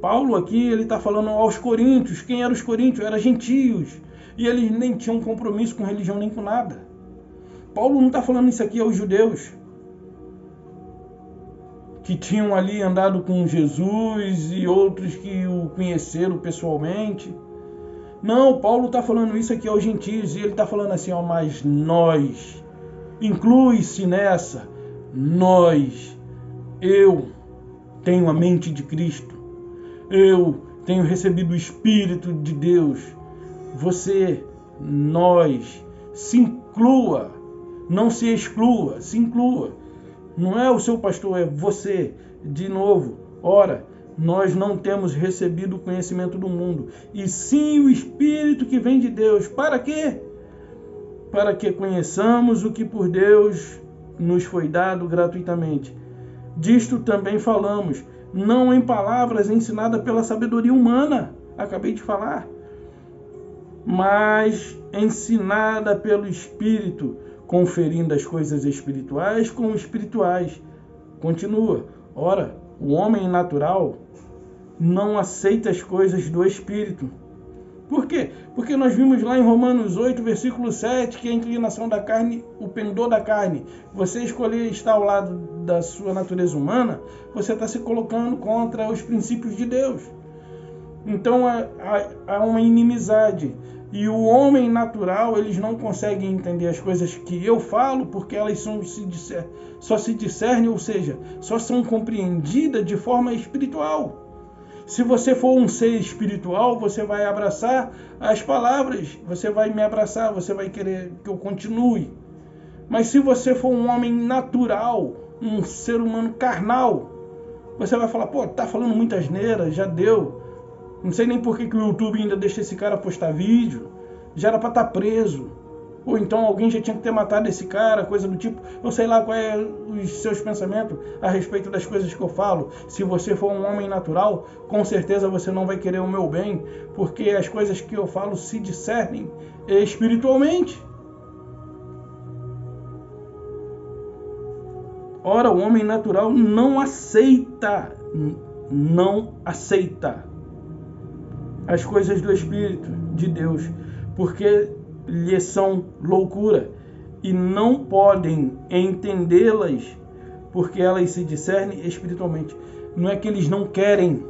Paulo aqui, ele está falando aos coríntios. Quem eram os coríntios? Eram gentios. E eles nem tinham compromisso com religião nem com nada. Paulo não está falando isso aqui aos judeus, que tinham ali andado com Jesus e outros que o conheceram pessoalmente. Não, Paulo está falando isso aqui aos gentios e ele está falando assim, ó, mas nós, inclui-se nessa, nós, eu, tenho a mente de Cristo. Eu tenho recebido o Espírito de Deus. Você, nós, se inclua, não se exclua, se inclua. Não é o seu pastor, é você. De novo, ora, nós não temos recebido o conhecimento do mundo, e sim o Espírito que vem de Deus. Para quê? Para que conheçamos o que por Deus nos foi dado gratuitamente. Disto também falamos, não em palavras ensinadas pela sabedoria humana, acabei de falar, mas ensinada pelo Espírito, conferindo as coisas espirituais com espirituais. Continua. Ora, o homem natural não aceita as coisas do Espírito. Por quê? Porque nós vimos lá em Romanos 8, versículo 7, que a inclinação da carne, o pendor da carne, você escolher estar ao lado da sua natureza humana, você está se colocando contra os princípios de Deus. Então há uma inimizade. E o homem natural, eles não conseguem entender as coisas que eu falo, porque elas só se discernem, ou seja, só são compreendidas de forma espiritual. Se você for um ser espiritual, você vai abraçar as palavras, você vai me abraçar, você vai querer que eu continue. Mas se você for um homem natural, um ser humano carnal, você vai falar, pô, tá falando muita asneira, já deu. Não sei nem por que o YouTube ainda deixa esse cara postar vídeo. Já era para estar preso. Ou então alguém já tinha que ter matado esse cara, coisa do tipo. Eu sei lá qual é os seus pensamentos a respeito das coisas que eu falo. Se você for um homem natural, com certeza você não vai querer o meu bem, porque as coisas que eu falo se discernem espiritualmente. Ora, o homem natural não aceita as coisas do Espírito de Deus, porque lhes são loucura, e não podem entendê-las, porque elas se discernem espiritualmente. Não é que eles não querem,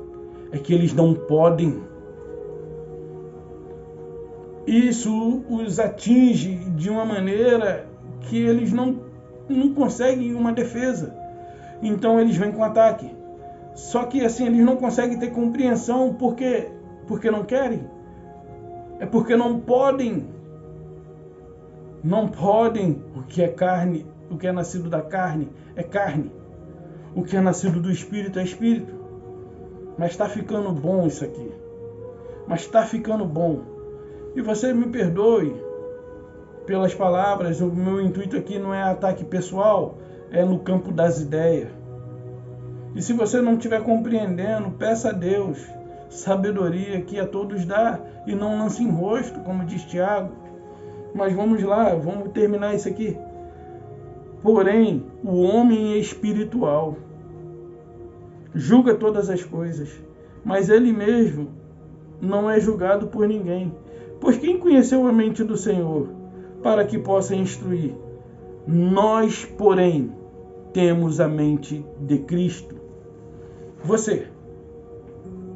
é que eles não podem. Isso os atinge de uma maneira que eles não conseguem uma defesa. Então eles vêm com ataque. Só que assim, eles não conseguem ter compreensão porque não querem. É porque não podem. Não podem. O que é carne, o que é nascido da carne é carne. O que é nascido do Espírito é Espírito. Mas está ficando bom isso aqui. Mas está ficando bom. E você me perdoe pelas palavras. O meu intuito aqui não é ataque pessoal, é no campo das ideias. E se você não estiver compreendendo, peça a Deus sabedoria que a todos dá, e não lance em rosto, como diz Tiago. Mas vamos lá, vamos terminar isso aqui. Porém, o homem é espiritual, julga todas as coisas, mas ele mesmo não é julgado por ninguém. Pois quem conheceu a mente do Senhor para que possa instruir? Nós, porém, temos a mente de Cristo. Você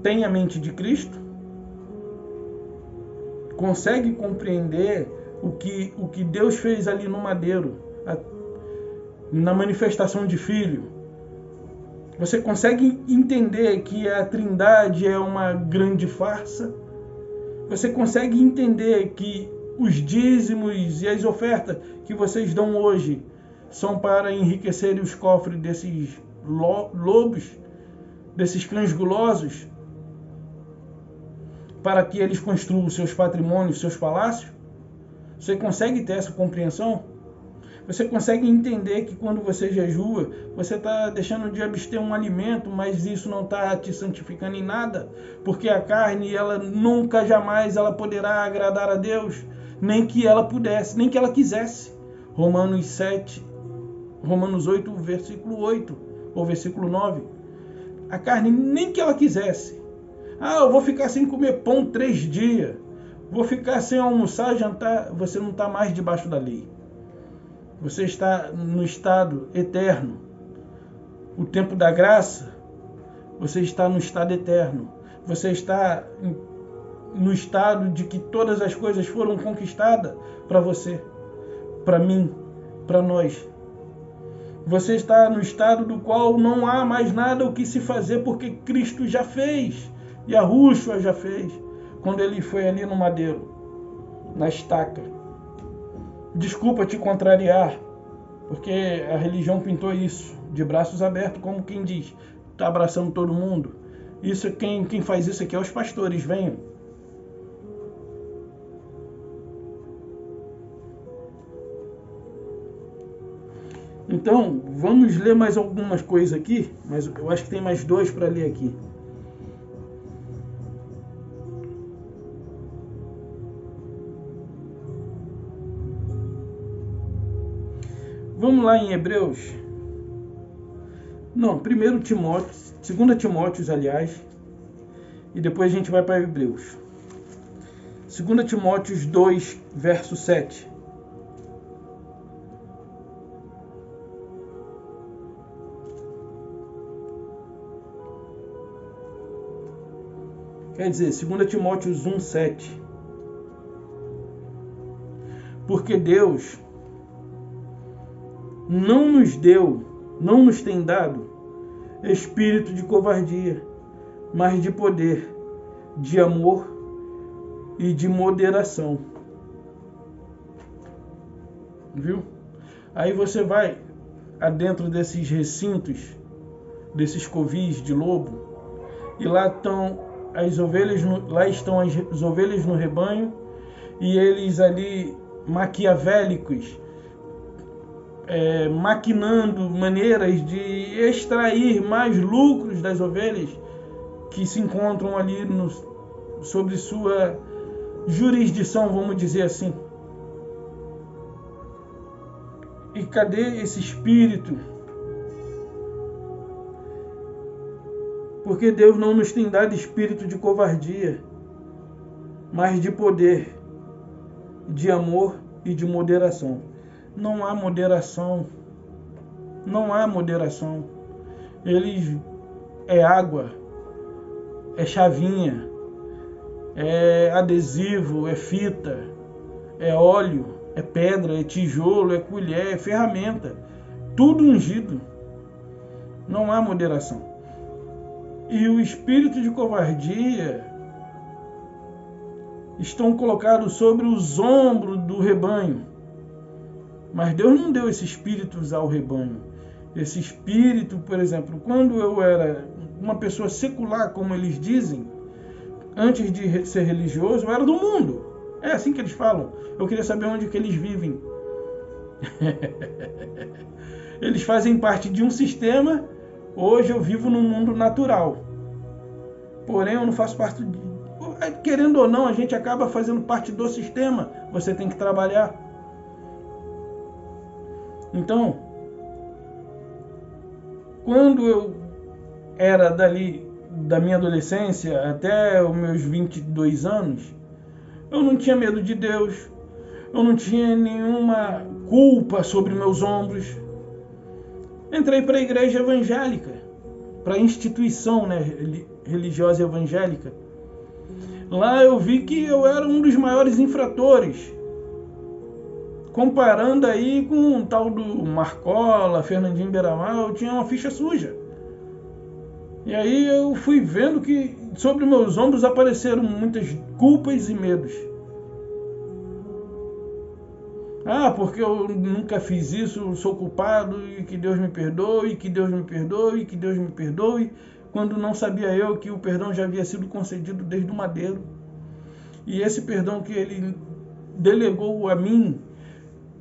tem a mente de Cristo? Consegue compreender o que Deus fez ali no madeiro, na manifestação de Filho? Você consegue entender que a Trindade é uma grande farsa? Você consegue entender que os dízimos e as ofertas que vocês dão hoje são para enriquecer os cofres desses lobos, desses cães gulosos, para que eles construam seus patrimônios, seus palácios? Você consegue ter essa compreensão? Você consegue entender que quando você jejua, você está deixando de abster um alimento, mas isso não está te santificando em nada? Porque a carne, ela nunca, jamais, ela poderá agradar a Deus, nem que ela pudesse, nem que ela quisesse. Romanos 8, versículo 8, ou versículo 9. A carne, nem que ela quisesse. Eu vou ficar sem comer pão 3 dias. Vou ficar sem almoçar, jantar. Você não está mais debaixo da lei. Você está no estado eterno. O tempo da graça, você está no estado eterno. Você está no estado de que todas as coisas foram conquistadas para você, para mim, para nós. Você está no estado do qual não há mais nada o que se fazer, porque Cristo já fez. Yahushua já fez, quando ele foi ali no madeiro, na estaca. Desculpa te contrariar, porque a religião pintou isso, de braços abertos, como quem diz, está abraçando todo mundo. Isso, quem faz isso aqui é os pastores, venham. Então, vamos ler mais algumas coisas aqui, mas eu acho que tem mais 2 para ler aqui. Vamos lá em Hebreus. Não, 1 Timóteo, 2 Timóteo, aliás, e depois a gente vai para Hebreus. 2 Timóteo 2, verso 7. Quer dizer, 2 Timóteo 1, 7. Porque Deus não nos tem dado espírito de covardia, mas de poder, de amor e de moderação. Viu? Aí você vai adentro desses recintos, desses covis de lobo, e lá estão as ovelhas, as ovelhas no rebanho, e eles ali maquiavélicos, maquinando maneiras de extrair mais lucros das ovelhas que se encontram ali sob sua jurisdição, vamos dizer assim. E cadê esse espírito? Porque Deus não nos tem dado espírito de covardia, mas de poder, de amor e de moderação. Não há moderação. Não há moderação. Eles é água, é chavinha, é adesivo, é fita, é óleo, é pedra, é tijolo, é colher, é ferramenta. Tudo ungido. Não há moderação. E o espírito de covardia estão colocados sobre os ombros do rebanho. Mas Deus não deu esse espírito ao rebanho. Esse espírito, por exemplo, quando eu era uma pessoa secular, como eles dizem, antes de ser religioso, eu era do mundo. É assim que eles falam. Eu queria saber onde que eles vivem. Eles fazem parte de um sistema. Hoje eu vivo num mundo natural. Porém, eu não faço parte de... Querendo ou não, a gente acaba fazendo parte do sistema. Você tem que trabalhar. Então, quando eu era da minha adolescência até os meus 22 anos, eu não tinha medo de Deus. Eu não tinha nenhuma culpa sobre meus ombros. Entrei para a igreja evangélica, para a instituição, religiosa evangélica. Lá eu vi que eu era um dos maiores infratores, comparando aí com o tal do Marcola, Fernandinho Beiramar, eu tinha uma ficha suja. E aí eu fui vendo que sobre meus ombros apareceram muitas culpas e medos. Ah, porque eu nunca fiz isso, eu sou culpado, e que Deus me perdoe, que Deus me perdoe, que Deus me perdoe, quando não sabia eu que o perdão já havia sido concedido desde o madeiro. E esse perdão que ele delegou a mim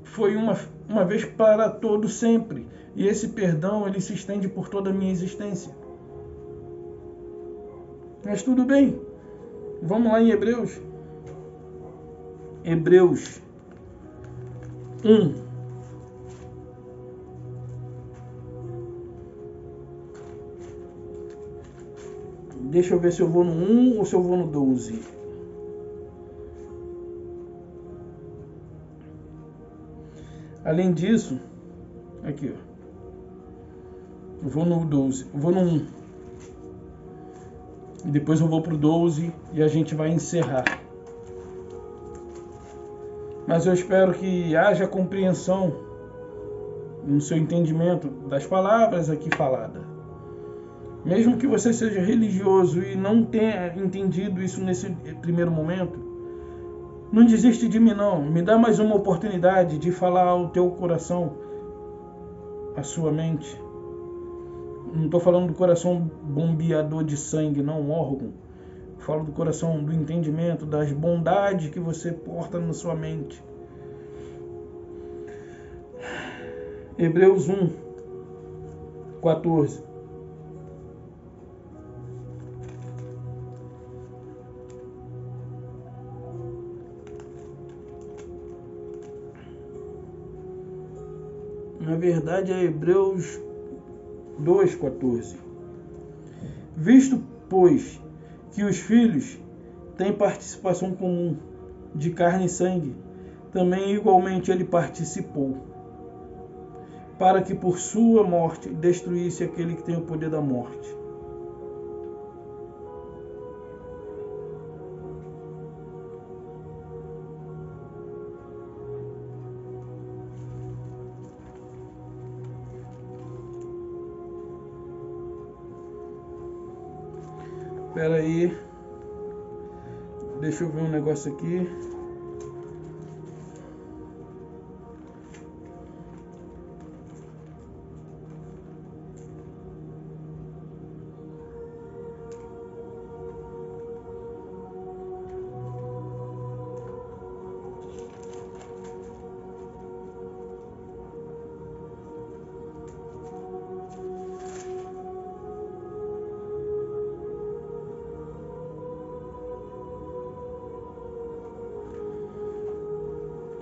foi uma vez para todo sempre. E esse perdão, ele se estende por toda a minha existência. Mas tudo bem. Vamos lá em Hebreus. Hebreus 1. Deixa eu ver se eu vou no 1 ou se eu vou no 12. Além disso, aqui, ó. Eu vou no 12, eu vou no 1. E depois eu vou pro 12 e a gente vai encerrar. Mas eu espero que haja compreensão no seu entendimento das palavras aqui faladas. Mesmo que você seja religioso e não tenha entendido isso nesse primeiro momento, não desiste de mim não. Me dá mais uma oportunidade de falar ao teu coração, à sua mente. Não estou falando do coração bombeador de sangue, não, um órgão. Falo do coração, do entendimento, das bondades que você porta na sua mente. Hebreus 1, 14. Na verdade é Hebreus 2,14. Visto, pois, que os filhos têm participação comum de carne e sangue, também igualmente ele participou, para que por sua morte destruísse aquele que tem o poder da morte. Espera aí, deixa eu ver um negócio aqui.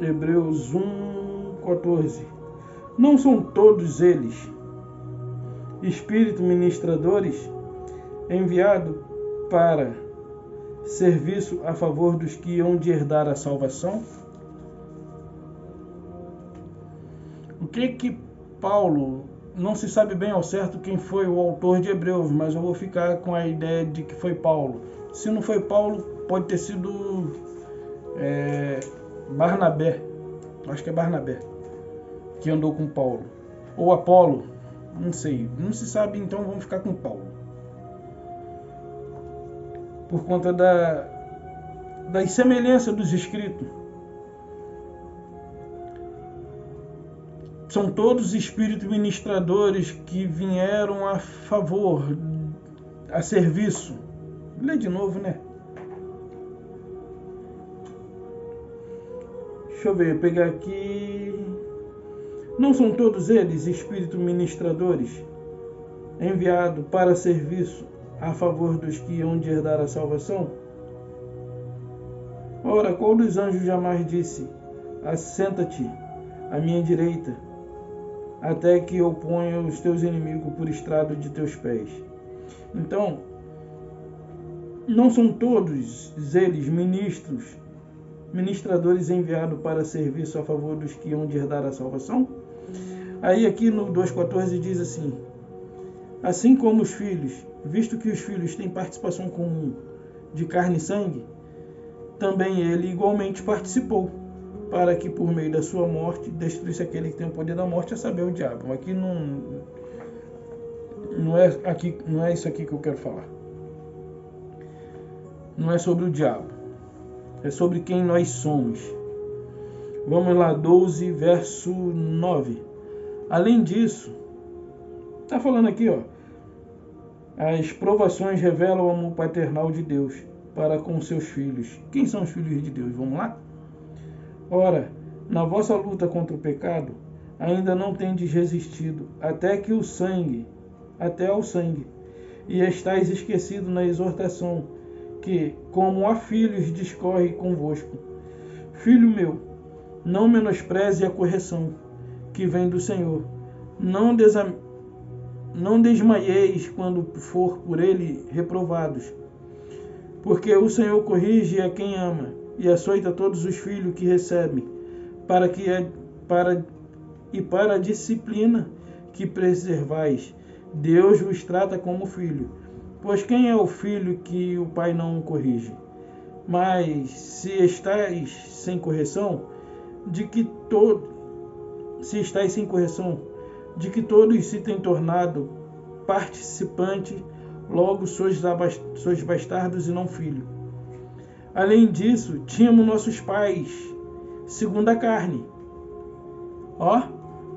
Hebreus 1,14. Não são todos eles espíritos ministradores enviados para serviço a favor dos que hão de herdar a salvação? O que Paulo, não se sabe bem ao certo quem foi o autor de Hebreus, mas eu vou ficar com a ideia de que foi Paulo. Se não foi Paulo, pode ter sido Barnabé, acho que é Barnabé, que andou com Paulo, ou Apolo, não sei, não se sabe, então vamos ficar com Paulo, por conta das semelhanças dos escritos. São todos espíritos ministradores que vieram a favor, a serviço. Lê de novo, né? Deixa eu ver, pegar aqui. Não são todos eles espíritos ministradores enviados para serviço a favor dos que hão de herdar a salvação? Ora, qual dos anjos jamais disse: assenta-te à minha direita, até que eu ponha os teus inimigos por estrado de teus pés? Então, não são todos eles ministradores enviados para serviço a favor dos que hão de herdar a salvação? Aí aqui no 2,14 diz assim: assim como os filhos, visto que os filhos têm participação comum de carne e sangue, também ele igualmente participou, para que por meio da sua morte destruísse aquele que tem o poder da morte, a saber, o diabo. Aqui não é isso aqui que eu quero falar. Não é sobre o diabo, é sobre quem nós somos. Vamos lá, 12, verso 9. Além disso, está falando aqui, ó, as provações revelam o amor paternal de Deus para com seus filhos. Quem são os filhos de Deus? Vamos lá? Ora, na vossa luta contra o pecado, ainda não tendes resistido até ao sangue, e estáis esquecido na exortação que, como a filhos, discorre convosco. Filho meu, não menospreze a correção que vem do Senhor. Não desmaieis quando for por ele reprovados, porque o Senhor corrige a quem ama e açoita todos os filhos que recebe, para a disciplina que preservais. Deus vos trata como filho. Pois quem é o filho que o pai não corrige? Mas se estáis sem correção, de que todos se têm tornado participantes, logo sois bastardos e não filhos. Além disso, tínhamos nossos pais, segundo a carne. Ó,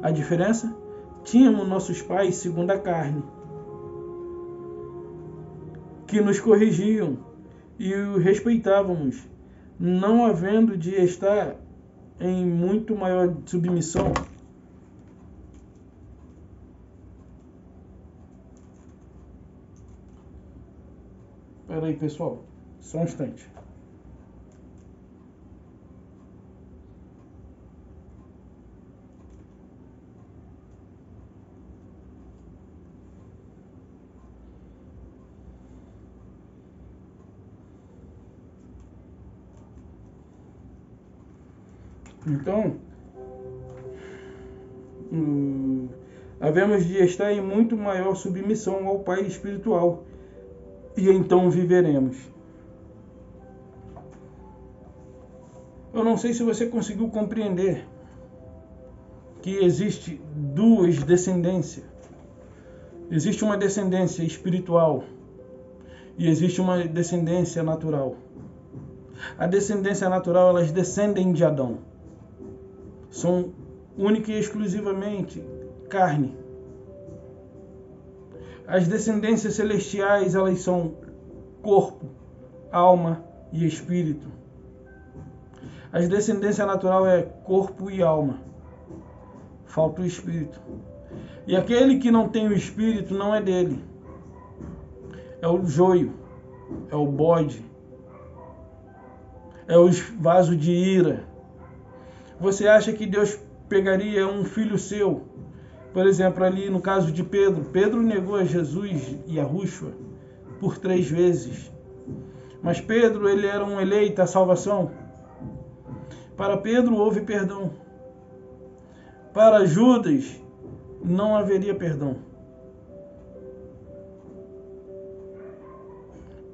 a diferença? Tínhamos nossos pais, segundo a carne, que nos corrigiam e o respeitávamos, não havendo de estar em muito maior submissão. Espera aí, pessoal, só um instante. Então, havemos de estar em muito maior submissão ao Pai espiritual, e então viveremos. Eu não sei se você conseguiu compreender que existe duas descendências. Existe uma descendência espiritual e existe uma descendência natural. A descendência natural, elas descendem de Adão. São única e exclusivamente carne. As descendências celestiais, elas são corpo, alma e espírito. A descendência natural é corpo e alma. Falta o espírito. E aquele que não tem o espírito não é dele. É o joio, é o bode, é os vasos de ira. Você acha que Deus pegaria um filho seu? Por exemplo, ali no caso de Pedro. Pedro negou a Jesus e a Yahshua por 3 vezes. Mas Pedro, ele era um eleito à salvação. Para Pedro houve perdão. Para Judas não haveria perdão.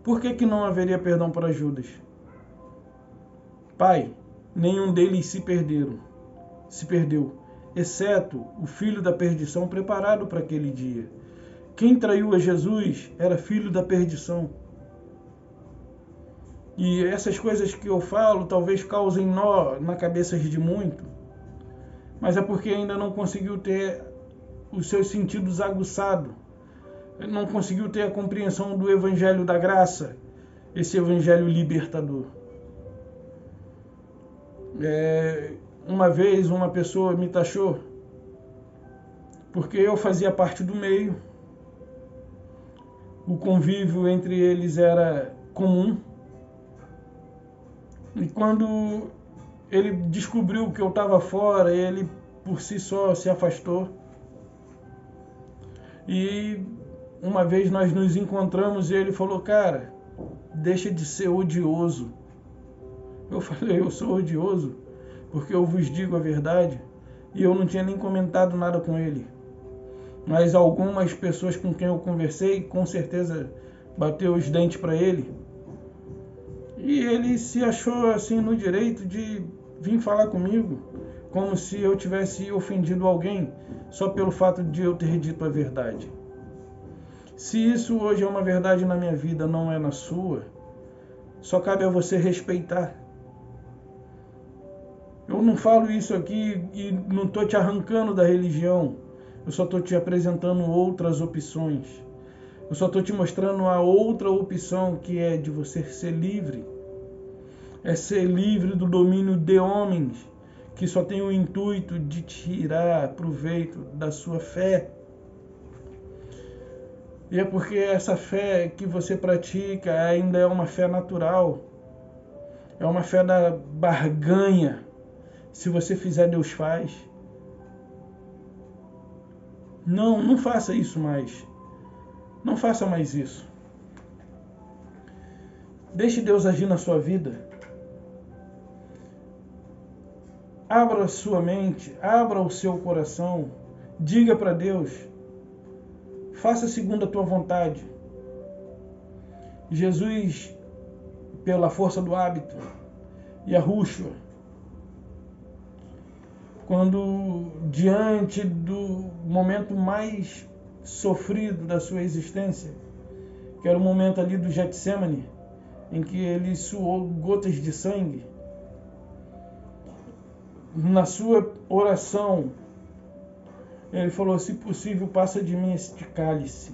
Por que não haveria perdão para Judas? Pai, nenhum deles se perdeu, exceto o filho da perdição preparado para aquele dia. Quem traiu a Jesus era filho da perdição. E essas coisas que eu falo talvez causem nó na cabeça de muito, mas é porque ainda não conseguiu ter os seus sentidos aguçados, não conseguiu ter a compreensão do Evangelho da Graça, esse Evangelho libertador. Uma vez uma pessoa me taxou porque eu fazia parte do meio, o convívio entre eles era comum, e quando ele descobriu que eu estava fora, ele por si só se afastou. E uma vez nós nos encontramos e ele falou: cara, deixa de ser odioso. Eu falei: eu sou odioso porque eu vos digo a verdade. E eu não tinha nem comentado nada com ele, mas algumas pessoas com quem eu conversei com certeza bateu os dentes para ele, e ele se achou assim no direito de vir falar comigo como se eu tivesse ofendido alguém só pelo fato de eu ter dito a verdade. Se isso hoje é uma verdade na minha vida, não é na sua, só cabe a você respeitar. Eu não falo isso aqui e não estou te arrancando da religião. Eu só estou te apresentando outras opções. Eu só estou te mostrando a outra opção, que é de você ser livre. É ser livre do domínio de homens que só tem o intuito de tirar proveito da sua fé. E é porque essa fé que você pratica ainda é uma fé natural. É uma fé da barganha. Se você fizer, Deus faz. Não faça isso mais. Não faça mais isso. Deixe Deus agir na sua vida. Abra a sua mente, abra o seu coração. Diga para Deus: faça segundo a tua vontade. Jesus, pela força do hábito, e Yahshua, quando diante do momento mais sofrido da sua existência, que era o momento ali do Getsemane, em que ele suou gotas de sangue, na sua oração, ele falou: se possível, passa de mim este cálice.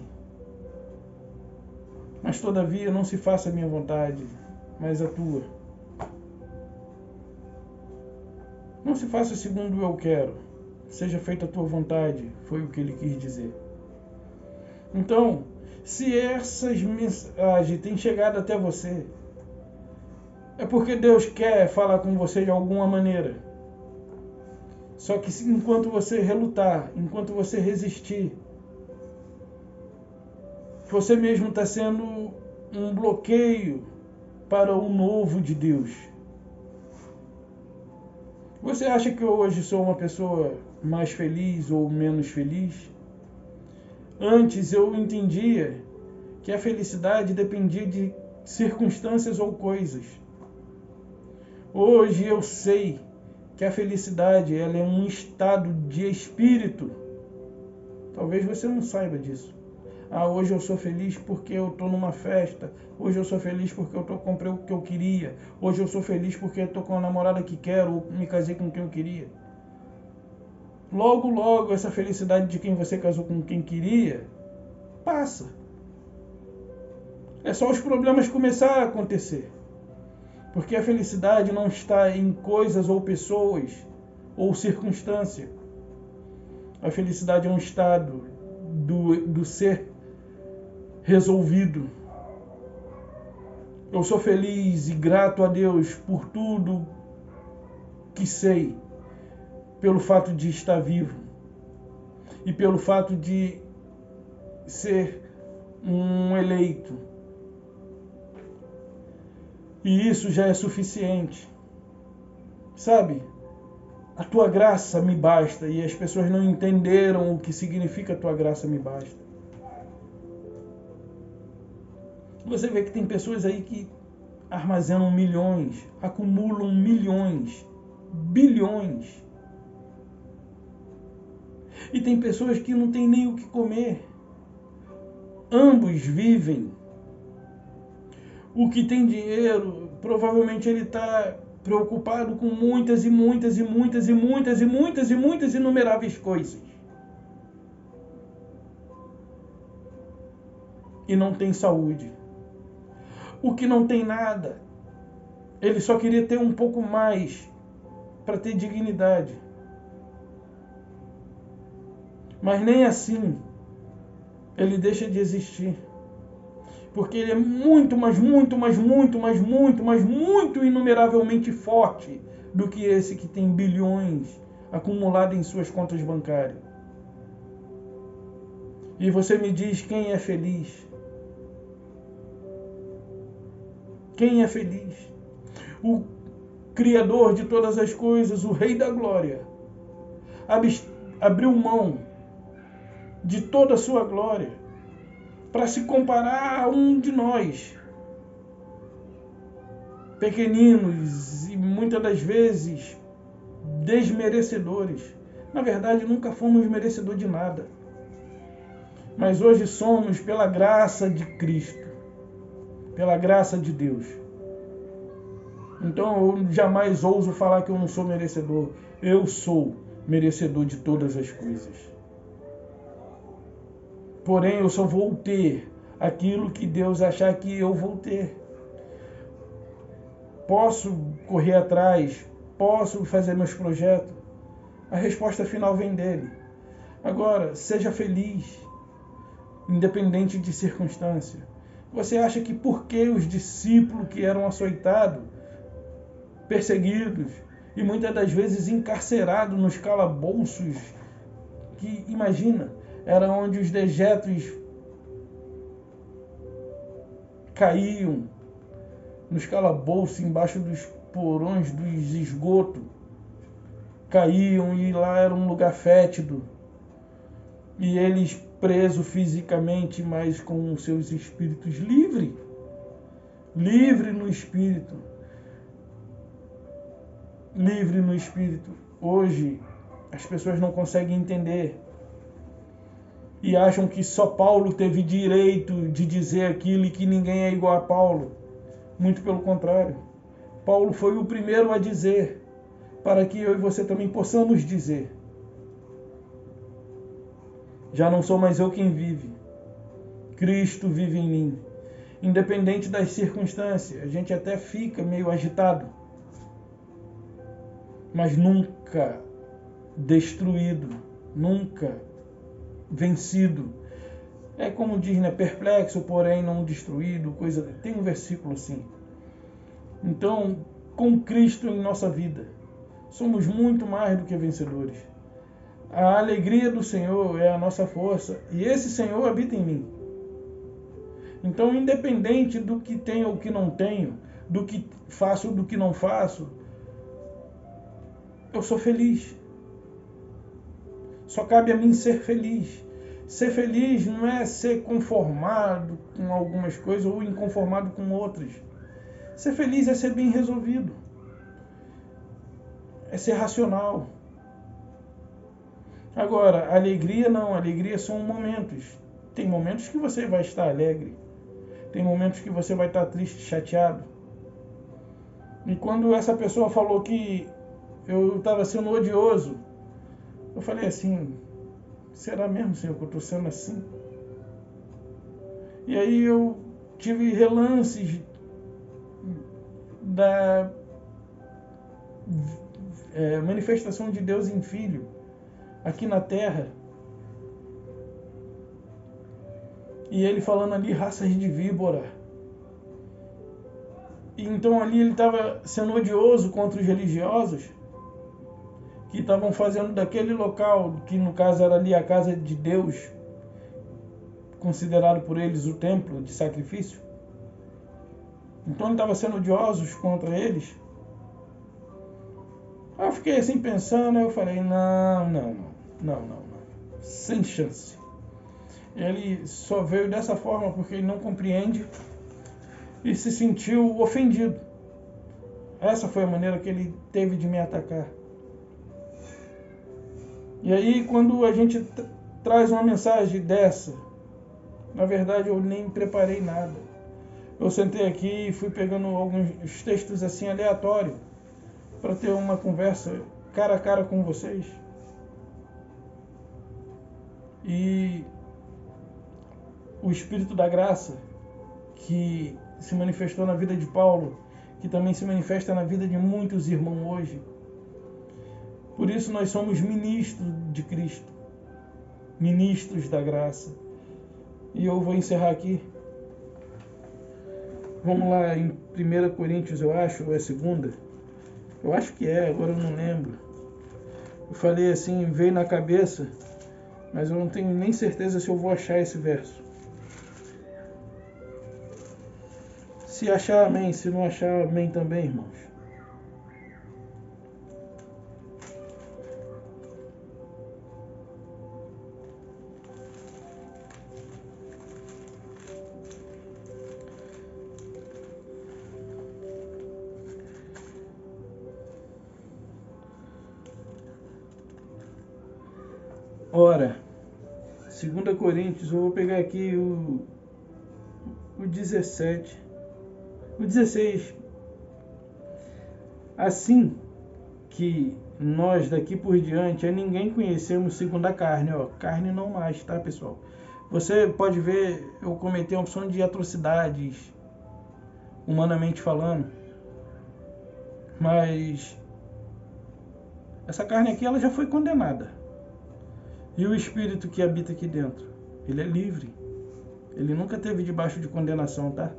Mas todavia não se faça a minha vontade, mas a tua. Não se faça segundo eu quero, seja feita a tua vontade, foi o que ele quis dizer. Então, se essas mensagens têm chegado até você, é porque Deus quer falar com você de alguma maneira. Só que enquanto você relutar, enquanto você resistir, você mesmo está sendo um bloqueio para o novo de Deus. Você acha que eu hoje sou uma pessoa mais feliz ou menos feliz? Antes eu entendia que a felicidade dependia de circunstâncias ou coisas. Hoje eu sei que a felicidade ela é um estado de espírito. Talvez você não saiba disso. Hoje eu sou feliz porque eu estou numa festa. Hoje eu sou feliz porque eu comprei o que eu queria. Hoje eu sou feliz porque eu estou com a namorada que quero, ou me casei com quem eu queria. Logo, logo, essa felicidade de quem você casou com quem queria, passa. É só os problemas começar a acontecer. Porque a felicidade não está em coisas ou pessoas ou circunstância. A felicidade é um estado do ser resolvido. Eu sou feliz e grato a Deus por tudo que sei, pelo fato de estar vivo e pelo fato de ser um eleito. E isso já é suficiente. Sabe? A tua graça me basta. E as pessoas não entenderam o que significa a tua graça me basta. Você vê que tem pessoas aí que armazenam milhões, acumulam milhões, bilhões. E tem pessoas que não têm nem o que comer. Ambos vivem. O que tem dinheiro, provavelmente ele está preocupado com muitas e muitas e muitas e muitas e muitas e muitas inumeráveis coisas. E não tem saúde. O que não tem nada, ele só queria ter um pouco mais para ter dignidade. Mas nem assim ele deixa de existir. Porque ele é muito, mas muito, mas muito, mas muito, mas muito inumeravelmente forte do que esse que tem bilhões acumulados em suas contas bancárias. E você me diz quem é feliz? Quem é feliz? O Criador de todas as coisas, o Rei da Glória, abriu mão de toda a sua glória para se comparar a um de nós, pequeninos e muitas das vezes desmerecedores. Na verdade, nunca fomos merecedores de nada. Mas hoje somos pela graça de Cristo, pela graça de Deus. Então eu jamais ouso falar que eu não sou merecedor. Eu sou merecedor de todas as coisas. Porém, eu só vou ter aquilo que Deus achar que eu vou ter. Posso correr atrás, posso fazer meus projetos. A resposta final vem dele. Agora, seja feliz, independente de circunstância. Você acha que porque os discípulos que eram açoitados, perseguidos e muitas das vezes encarcerados nos calabouços, que imagina, era onde os dejetos caíam, nos calabouços, embaixo dos porões dos esgotos, caíam e lá era um lugar fétido. E eles presos fisicamente, mas com os seus espíritos livres. Livre no espírito. Livre no espírito. Hoje As pessoas não conseguem entender e acham que só Paulo teve direito de dizer aquilo e que ninguém é igual a Paulo. Muito pelo contrário. Paulo foi o primeiro a dizer, para que eu e você também possamos dizer. Já não sou mais eu quem vive. Cristo vive em mim. Independente das circunstâncias, a gente até fica meio agitado, mas nunca destruído, nunca vencido. É como diz, né? Perplexo, porém não destruído, coisa. Tem um versículo assim. Então, com Cristo em nossa vida, somos muito mais do que vencedores. A alegria do Senhor é a nossa força, e esse Senhor habita em mim. Então, independente do que tenho ou que não tenho, do que faço ou do que não faço, eu sou feliz. Só cabe a mim ser feliz. Ser feliz não é ser conformado com algumas coisas ou inconformado com outras. Ser feliz é ser bem resolvido. É ser racional. Agora, alegria não. Alegria são momentos. Tem momentos que você vai estar alegre. Tem momentos que você vai estar triste, chateado. E quando essa pessoa falou que eu estava sendo odioso, eu falei assim, será mesmo, Senhor, que eu estou sendo assim? E aí eu tive relances da manifestação de Deus em Filho, aqui na Terra. E ele falando ali, raças de víbora. E então ali ele estava sendo odioso contra os religiosos, que estavam fazendo daquele local, que no caso era ali a casa de Deus, considerado por eles o templo de sacrifício. Então ele estava sendo odioso contra eles. Aí eu fiquei assim pensando, aí eu falei, não, sem chance. Ele só veio dessa forma porque ele não compreende e se sentiu ofendido. Essa foi a maneira que ele teve de me atacar. E aí, quando a gente traz uma mensagem dessa, na verdade eu nem preparei nada. Eu sentei aqui e fui pegando alguns textos assim aleatórios para ter uma conversa cara a cara com vocês. E o Espírito da Graça, que se manifestou na vida de Paulo, que também se manifesta na vida de muitos irmãos hoje. Por isso nós somos ministros de Cristo, ministros da graça. E eu vou encerrar aqui. Vamos lá em 1 Coríntios, eu acho, ou é 2? Eu acho que é, agora eu não lembro. Eu falei assim, veio na cabeça, mas eu não tenho nem certeza se eu vou achar esse verso. Se achar, amém. Se não achar, amém também, irmãos. Ora, 2 Coríntios, eu vou pegar aqui o 17, o 16. Assim que nós daqui por diante a ninguém conhecemos segundo a carne. Ó, carne não mais, tá, pessoal? Você pode ver, eu cometei uma opção de atrocidades, humanamente falando. Mas essa carne aqui, ela já foi condenada. E o Espírito que habita aqui dentro, ele é livre. Ele nunca esteve debaixo de condenação, tá?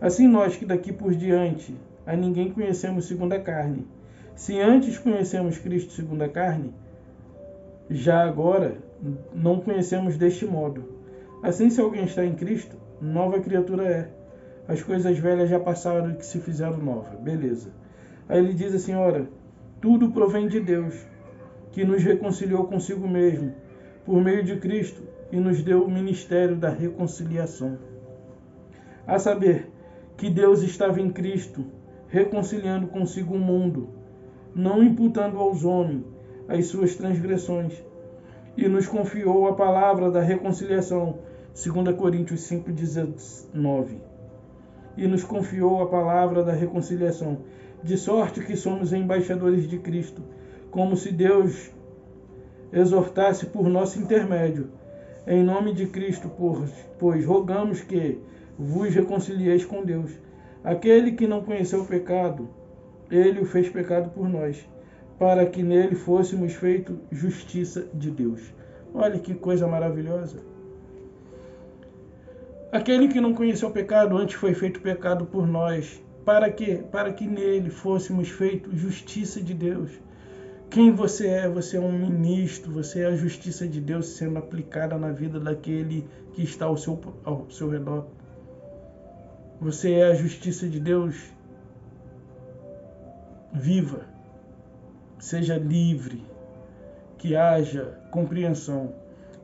Assim nós que daqui por diante a ninguém conhecemos segundo a carne. Se antes conhecemos Cristo segundo a carne, já agora não conhecemos deste modo. Assim, se alguém está em Cristo, nova criatura é. As coisas velhas já passaram e que se fizeram novas. Beleza. Aí ele diz assim, ora, tudo provém de Deus, que nos reconciliou consigo mesmo, por meio de Cristo, e nos deu o ministério da reconciliação. A saber, que Deus estava em Cristo, reconciliando consigo o mundo, não imputando aos homens as suas transgressões, e nos confiou a palavra da reconciliação, 2 Coríntios 5,19. E nos confiou a palavra da reconciliação, de sorte que somos embaixadores de Cristo, como se Deus exortasse por nosso intermédio. Em nome de Cristo, pois rogamos que vos reconcilieis com Deus. Aquele que não conheceu o pecado, ele o fez pecado por nós, para que nele fôssemos feitos justiça de Deus. Olha que coisa maravilhosa. Aquele que não conheceu o pecado, antes foi feito pecado por nós. Para quê? Para que nele fôssemos feitos justiça de Deus. Quem você é? Você é um ministro, você é a justiça de Deus sendo aplicada na vida daquele que está ao seu redor. Você é a justiça de Deus viva. Seja livre, que haja compreensão.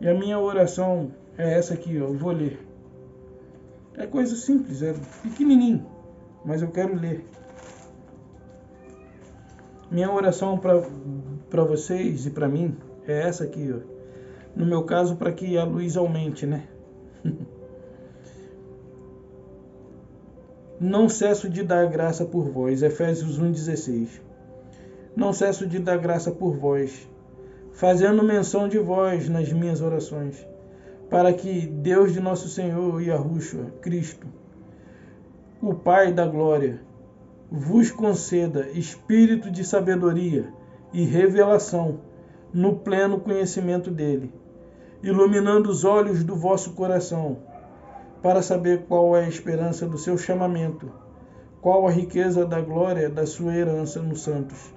E a minha oração é essa aqui, eu vou ler. É coisa simples, é pequenininho, mas eu quero ler. Minha oração para vocês e para mim é essa aqui, ó. No meu caso, para que a luz aumente, né? Não cesso de dar graça por vós, Efésios 1,16. Não cesso de dar graça por vós, fazendo menção de vós nas minhas orações, para que Deus de nosso Senhor Yahushua, Cristo, o Pai da glória, vos conceda espírito de sabedoria e revelação no pleno conhecimento dele, iluminando os olhos do vosso coração, para saber qual é a esperança do seu chamamento, qual a riqueza da glória da sua herança nos santos,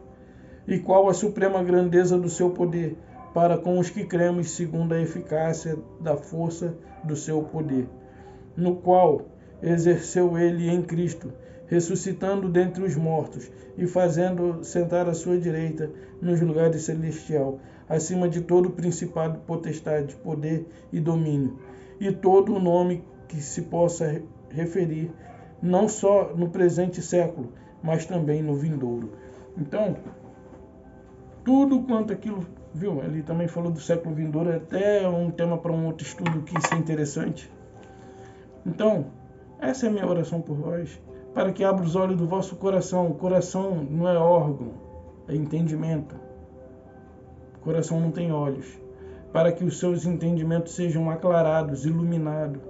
e qual a suprema grandeza do seu poder para com os que cremos segundo a eficácia da força do seu poder, no qual exerceu ele em Cristo, ressuscitando dentre os mortos e fazendo sentar à sua direita nos lugares celestiais, acima de todo principado, potestade, poder e domínio, e todo o nome que se possa referir, não só no presente século, mas também no vindouro. Então, tudo quanto aquilo, viu? Ele também falou do século vindouro, é até um tema para um outro estudo que isso é interessante. Então, essa é a minha oração por vós, para que abra os olhos do vosso coração. O coração não é órgão, é entendimento. O coração não tem olhos. Para que os seus entendimentos sejam aclarados, iluminados.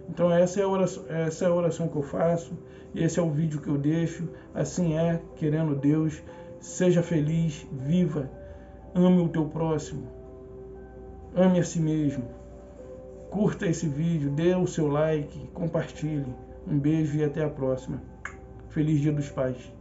Então essa é a oração que eu faço, e esse é o vídeo que eu deixo. Assim é, querendo Deus. Seja feliz, viva, ame o teu próximo, ame a si mesmo. Curta esse vídeo, dê o seu like, compartilhe. Um beijo e até a próxima. Feliz Dia dos Pais.